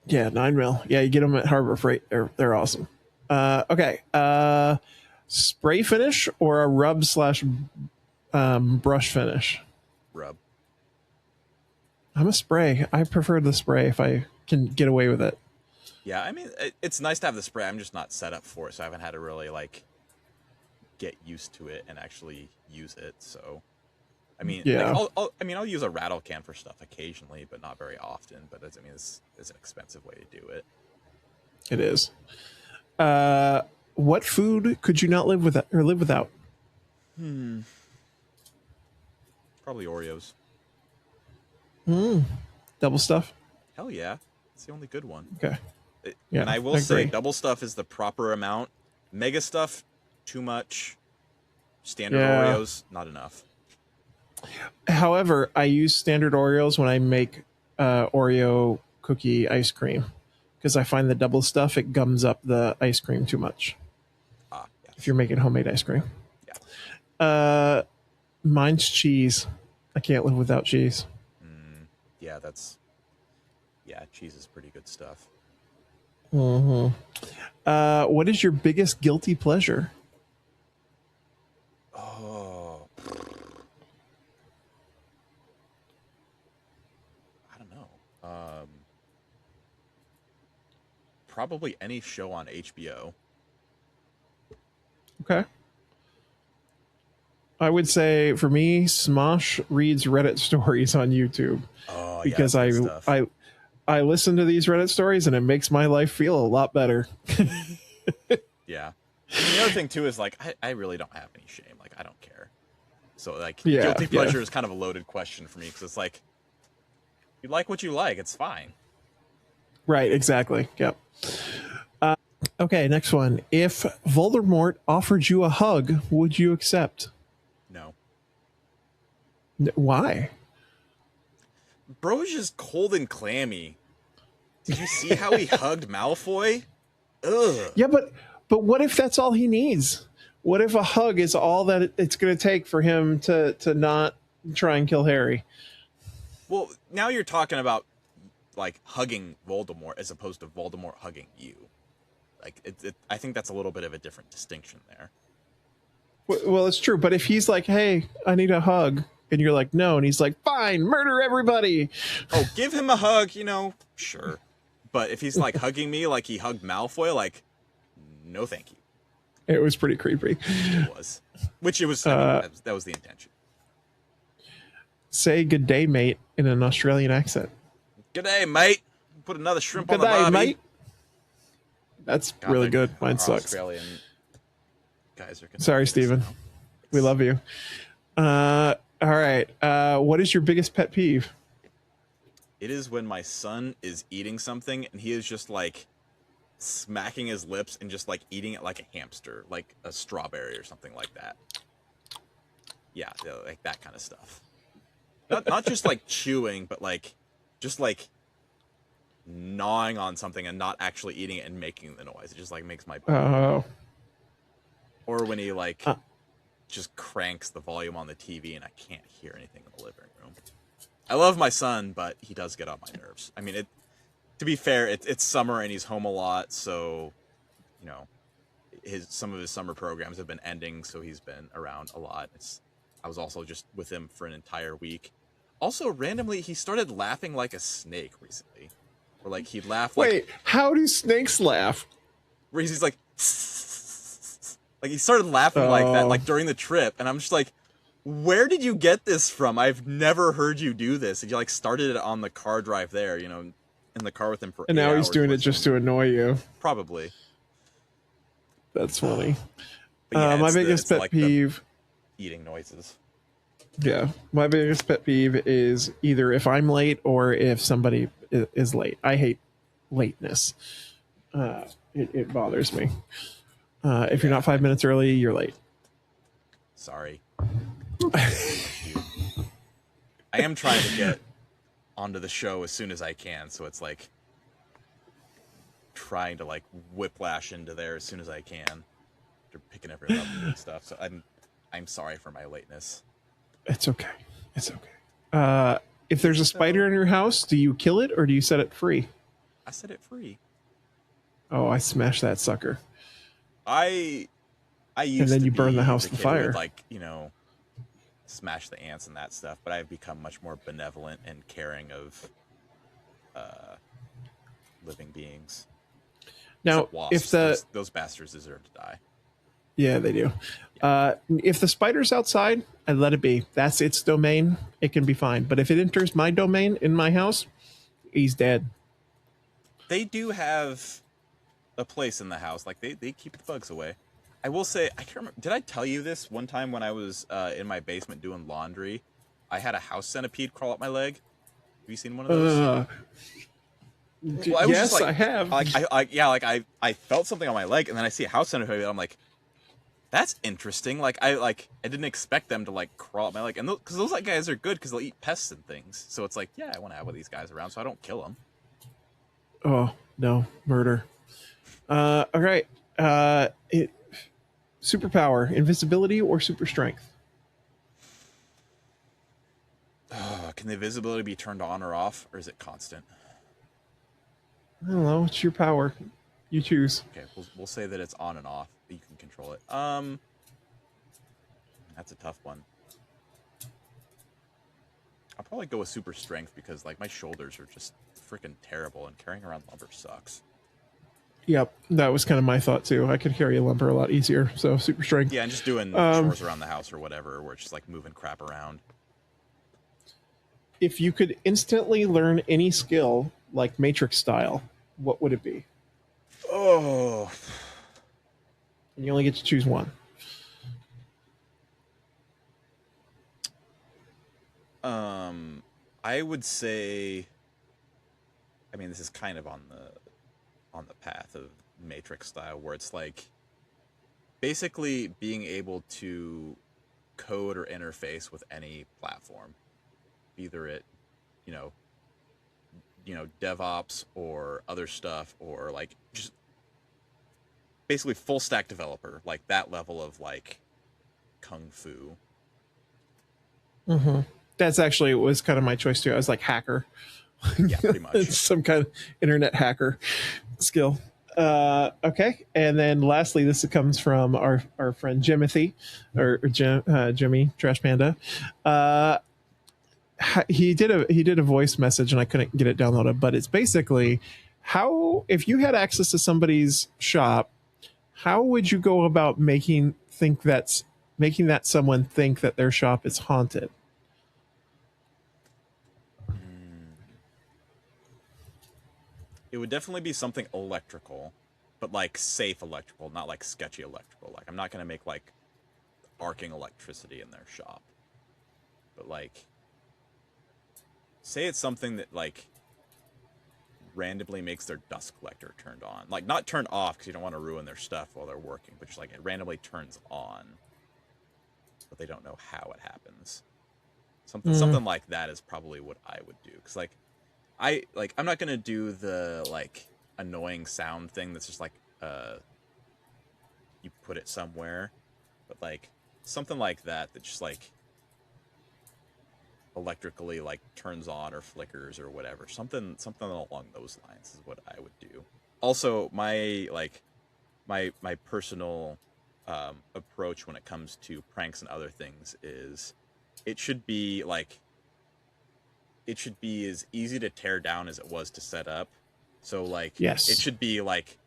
Yeah, 9 mil. Yeah, you get them at Harbor Freight. They're awesome. Okay. Spray finish or a rub slash brush finish? Rub. I'm a spray. I prefer the spray if I can get away with it. Yeah, I mean, it's nice to have the spray. I'm just not set up for it, so I haven't had to really like get used to it and actually use it. So, I mean, Yeah. like, I'll use a rattle can for stuff occasionally, but not very often. But it's an expensive way to do it. It is. What food could you not live with or live without? Probably Oreos. Double stuff. Hell yeah, it's the only good one. Okay. Yeah, And I will I say, agree. double stuff is the proper amount. Mega stuff, too much. Standard Yeah. Oreos, not enough. However, I use standard Oreos when I make Oreo cookie ice cream because I find the double stuff, it gums up the ice cream too much Yeah. if you're making homemade ice cream. Yeah. Mine's cheese. I can't live without cheese. Yeah, cheese is pretty good stuff. What is your biggest guilty pleasure? Oh, I don't know. Probably any show on HBO. Okay. I would say for me, Smosh reads Reddit stories on YouTube Oh, because yeah, that's good stuff. I listen to these Reddit stories and it makes my life feel a lot better. Yeah. And the other thing too is like I really don't have any shame. Like I don't care. So like Yeah, guilty yeah. pleasure is kind of a loaded question for me because it's like you like what you like. It's fine. Right, exactly. Yep. Okay, next one. If Voldemort offered you a hug, would you accept? No. Why? Bro's just cold and clammy. Did you see how he hugged Malfoy? Ugh. Yeah, but what if that's all he needs? What if a hug is all that it's going to take for him to not try and kill Harry? Well, now you're talking about like hugging Voldemort as opposed to Voldemort hugging you. Like I think that's a little bit of a different distinction there. Well, it's true. But if he's like, "Hey, I need a hug," and you're like, "No," and he's like, "Fine, murder everybody." Oh, give him a hug, sure. But if he's like hugging me like he hugged Malfoy, like, no, thank you. It was pretty creepy. It was, which it was. I mean, that was the intention. Say "Good day, mate" in an Australian accent. Good day, mate. Put another shrimp Good on the day, barbie. mate. That's God, really they're- good. Mine our sucks. Australian guys are gonna Sorry, do this Steven. now. We love you. All right. What is your biggest pet peeve? It is when my son is eating something and he is just like smacking his lips and just like eating it like a hamster, like a strawberry or something like that. Yeah, like that kind of stuff. Not just like chewing, but like just like gnawing on something and not actually eating it and making the noise. It just like makes my Oh, or when he like just cranks the volume on the TV and I can't hear anything in the living room. I love my son, but he does get on my nerves. I mean, to be fair, it's summer and he's home a lot, so you know, some of his summer programs have been ending, so he's been around a lot. I was also just with him for an entire week. Also, randomly, he started laughing like a snake recently. Or like he'd laugh like... Wait, how do snakes laugh? Where he's like... Like he started laughing like that, like during the trip, and I'm just like, where did you get this from? I've never heard you do this. And you like started it on the car drive there, you know, in the car with him for 8 And now he's hours doing it just to annoy you. Probably. That's funny. Yeah, my biggest pet like peeve... Eating noises. Yeah, my biggest pet peeve is either if I'm late or if somebody is late. I hate lateness. It bothers me. If you're not 5 minutes early, you're late. Sorry. I am trying to get onto the show as soon as I can, so it's like trying to like whiplash into there as soon as I can. They're picking everyone up and doing stuff, so I'm sorry for my lateness. It's okay. It's okay. If there's a spider in your house, do you kill it or do you set it free? I set it free. Oh, I smashed that sucker. I used and then to you burn be the house the to kid who fire. would, like, you know, smash the ants and that stuff, but I've become much more benevolent and caring of living beings. Now, wasps, if those bastards deserve to die. Yeah, they do. If the spider's outside, I let it be. That's its domain. It can be fine. But if it enters my domain in my house, he's dead. They do have a place in the house. Like, they keep the bugs away. I will say, I can't remember. Did I tell you this one time when I was in my basement doing laundry? I had a house centipede crawl up my leg. Have you seen one of those? Well, yes, like, I have. I felt something on my leg, and then I see a house centipede, and I'm like, that's interesting. Like I didn't expect them to like crawl up my leg, and because those like guys are good because they'll eat pests and things. So it's like, yeah, I want to have one of these guys around, so I don't kill them. Oh no, murder. All right. Superpower: invisibility or super strength? Can the invisibility be turned on or off, or is it constant? I don't know. It's your power. You choose. Okay, we'll say that it's on and off. You can control it. That's a tough one. I'll probably go with super strength because like my shoulders are just freaking terrible, and carrying around lumber sucks. Yep, that was kind of my thought too. I could carry a lumber a lot easier, so super strength. Yeah, and just doing chores around the house or whatever, where it's just like moving crap around. If you could instantly learn any skill, like Matrix style, what would it be? Oh. And you only get to choose one. I would say, I mean, this is kind of on the path of Matrix style, where it's like basically being able to code or interface with any platform, either it, you know, DevOps or other stuff, or like just basically full stack developer, like that level of like kung fu. Mm-hmm. That's actually was kind of my choice too. I was like hacker. Yeah, pretty much. It's some kind of internet hacker skill. Okay, and then lastly, this comes from our friend Jimothy, or Jimmy Trash Panda. He did a voice message, and I couldn't get it downloaded. But it's basically how, if you had access to somebody's shop, how would you go about making that someone think that their shop is haunted? It would definitely be something electrical, but like safe electrical, not like sketchy electrical. Like I'm not going to make like arcing electricity in their shop. But like, say it's something that like randomly makes their dust collector turned on. Like not turned off because you don't want to ruin their stuff while they're working, but just like it randomly turns on, but they don't know how it happens. Something like that is probably what I would do. Because like, I'm not gonna do the like annoying sound thing that's just like you put it somewhere, but like something like that just like electrically like turns on or flickers or whatever. Something along those lines is what I would do. Also, my personal approach when it comes to pranks and other things is it should be as easy to tear down as it was to set up. So like Yes. it should be like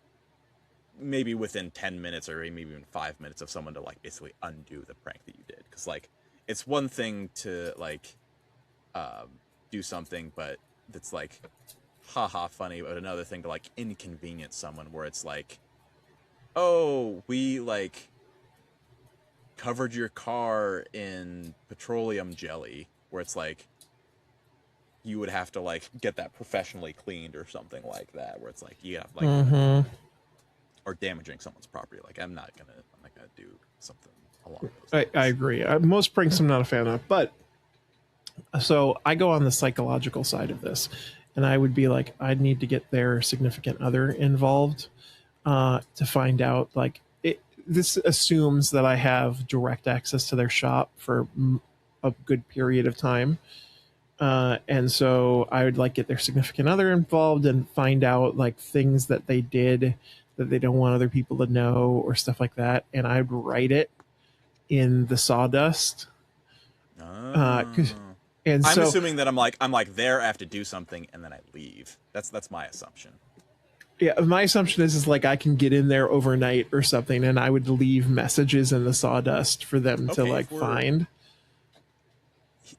maybe within 10 minutes or maybe even 5 minutes of someone to like basically undo the prank that you did. Because like it's one thing to like do something but that's like haha funny, but another thing to like inconvenience someone where it's like, oh, we like covered your car in petroleum jelly, where it's like you would have to like get that professionally cleaned or something like that, where it's like you have like or damaging someone's property. Like I'm not gonna do something along those lines. I agree. Most pranks I'm not a fan of, but so I go on the psychological side of this, and I would be like, I'd need to get their significant other involved to find out. Like, this assumes that I have direct access to their shop for a good period of time. And so I would like get their significant other involved and find out like things that they did that they don't want other people to know or stuff like that. And I'd write it in the sawdust. And I'm assuming that I'm like there, I have to do something, and then I leave. That's my assumption. Yeah, my assumption is like I can get in there overnight or something, and I would leave messages in the sawdust for them to like find.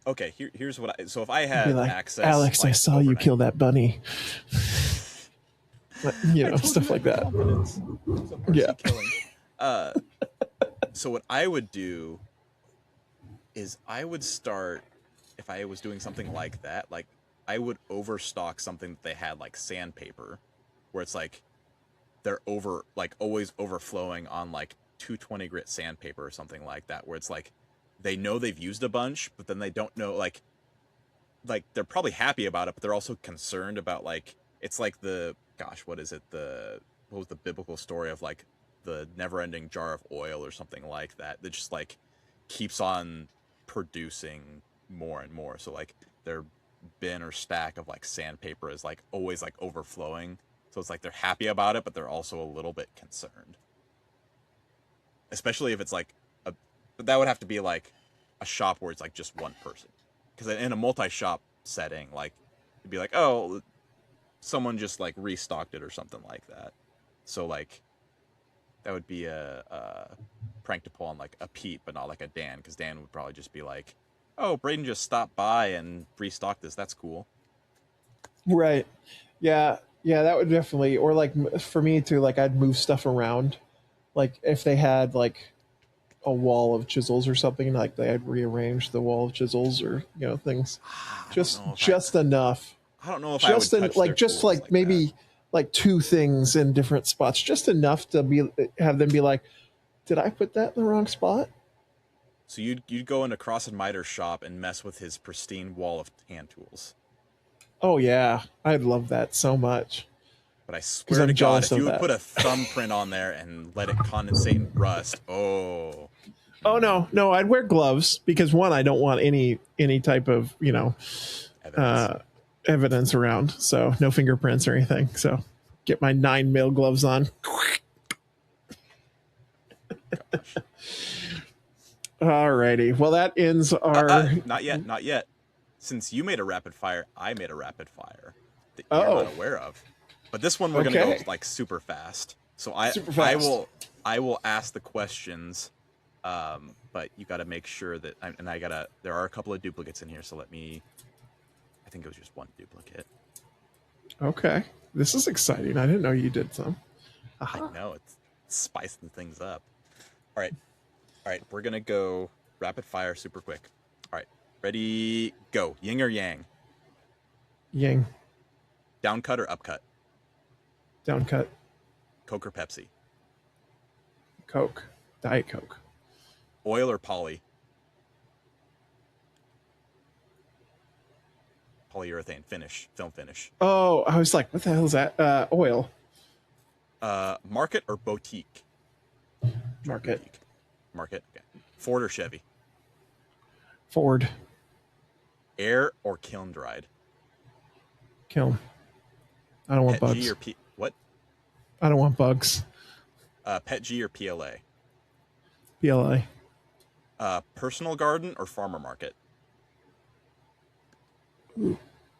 Okay, here's what so if I had like, access, Alex, like, I saw overnight, you kill that bunny. You know, stuff like that. Yeah. Killing. So what I would do is I would start, if I was doing something like that, like I would overstock something that they had like sandpaper, where it's like they're always overflowing on like 220 grit sandpaper or something like that, where it's like they know they've used a bunch, but then they don't know, like they're probably happy about it, but they're also concerned about like, it's like what was the biblical story of like the never-ending jar of oil or something like that just like keeps on producing more and more. So like their bin or stack of like sandpaper is like always like overflowing. So it's like they're happy about it, but they're also a little bit concerned. Especially if it's like but that would have to be like a shop where it's like just one person. Because in a multi-shop setting, like it'd be like, oh, someone just like restocked it or something like that. So like that would be a prank to pull on like a Pete, but not like a Dan, because Dan would probably just be like, oh, Braden just stopped by and restocked this. That's cool. Right. Yeah. Yeah, that would definitely, or like for me too, like I'd move stuff around. Like if they had like a wall of chisels or something, like they had rearranged the wall of chisels or, you know, things just enough. I don't know if I would touch like just tools like maybe that. Like two things in different spots, just enough to have them be like, did I put that in the wrong spot? So you'd go into Cross and Miter's shop and mess with his pristine wall of hand tools. Oh yeah, I'd love that so much. But I swear to God, if you would put a thumbprint on there and let it condensate and rust, oh no, I'd wear gloves because one, I don't want any type of evidence around, so no fingerprints or anything. So get my 9mm gloves on. Alrighty, well that ends our not yet. Since you made a rapid fire, I made a rapid fire that you're not aware of. But this one we're gonna go like super fast. So I will ask the questions, but you got to make sure that there are a couple of duplicates in here. So I think it was just one duplicate. Okay, this is exciting. I didn't know you did some. I know, it's spicing things up. All right, we're gonna go rapid fire super quick. All right, ready, go. Yin or yang? Yang. Down cut or up cut? Down cut. Coke or Pepsi? Coke. Diet Coke. Oil or poly? Polyurethane film finish. Oh, I was like, what the hell is that? Oil. Market or boutique? Market. Okay. Ford or Chevy? Ford. Air or kiln dried? Kiln. I don't want Pet bugs. G or what? I don't want bugs. Pet G or PLA? PLA. Personal garden or farmer market?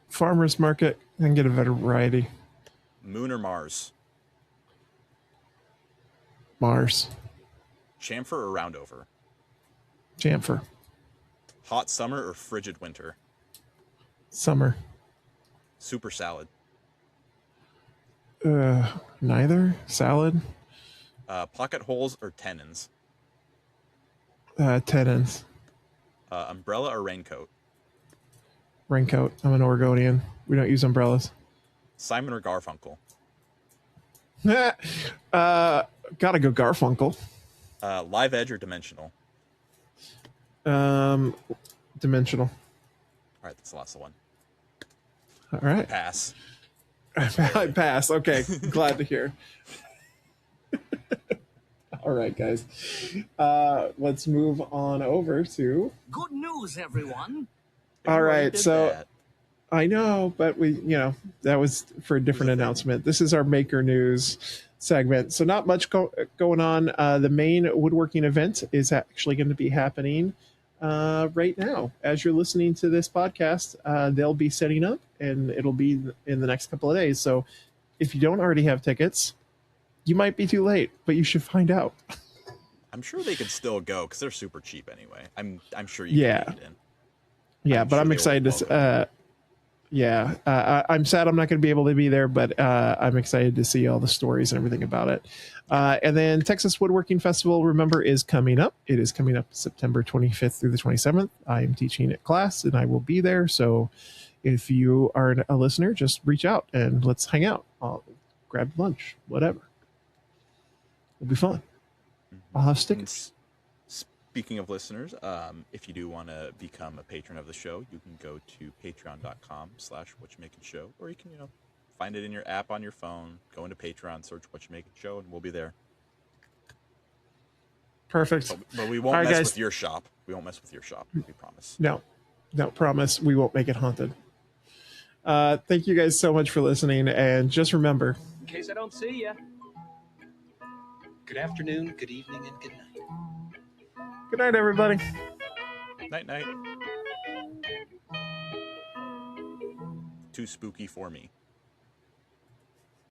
Farmer's market and get a better variety. Moon or Mars? Mars. Chamfer or roundover? Chamfer. Hot summer or frigid winter? Summer. Soup or salad? Neither. Salad. Pocket holes or tenons? Tenons. Umbrella or raincoat? Raincoat. I'm an Oregonian. We don't use umbrellas. Simon or Garfunkel? Gotta go Garfunkel. Live edge or dimensional? Dimensional. All right, that's the last one. All right. Pass. I pass. Okay. Glad to hear. All right, guys. Let's move on over to. Good news, everyone. All right. Did So that. I know, but that was for a different announcement. This is our Maker News segment. So not much going on. The main woodworking event is actually going to be happening right now. As you're listening to this podcast, they'll be setting up and it'll be in the next couple of days. So if you don't already have tickets, you might be too late, but you should find out. I'm sure they could still go because they're super cheap anyway. I'm sure you can get in. Yeah, but I'm excited to. I'm sad I'm not going to be able to be there, but I'm excited to see all the stories and everything about it. And then Texas Woodworking Festival, remember, is coming up. It is coming up September 25th through the 27th. I am teaching a class and I will be there. So if you are a listener, just reach out and let's hang out. I'll grab lunch, whatever. It'll be fun. I'll have stickers. Speaking of listeners, if you do want to become a patron of the show, you can go to patreon.com/whatchmakingshow, or you can, find it in your app on your phone, go into Patreon, search What You Making Show, and we'll be there. Perfect. But we won't mess with your shop. We won't mess with your shop. We promise. No, promise. We won't make it haunted. Thank you guys so much for listening. And just remember, in case I don't see ya, good afternoon, good evening, and good night. good night, everybody. Night, night. Too spooky for me.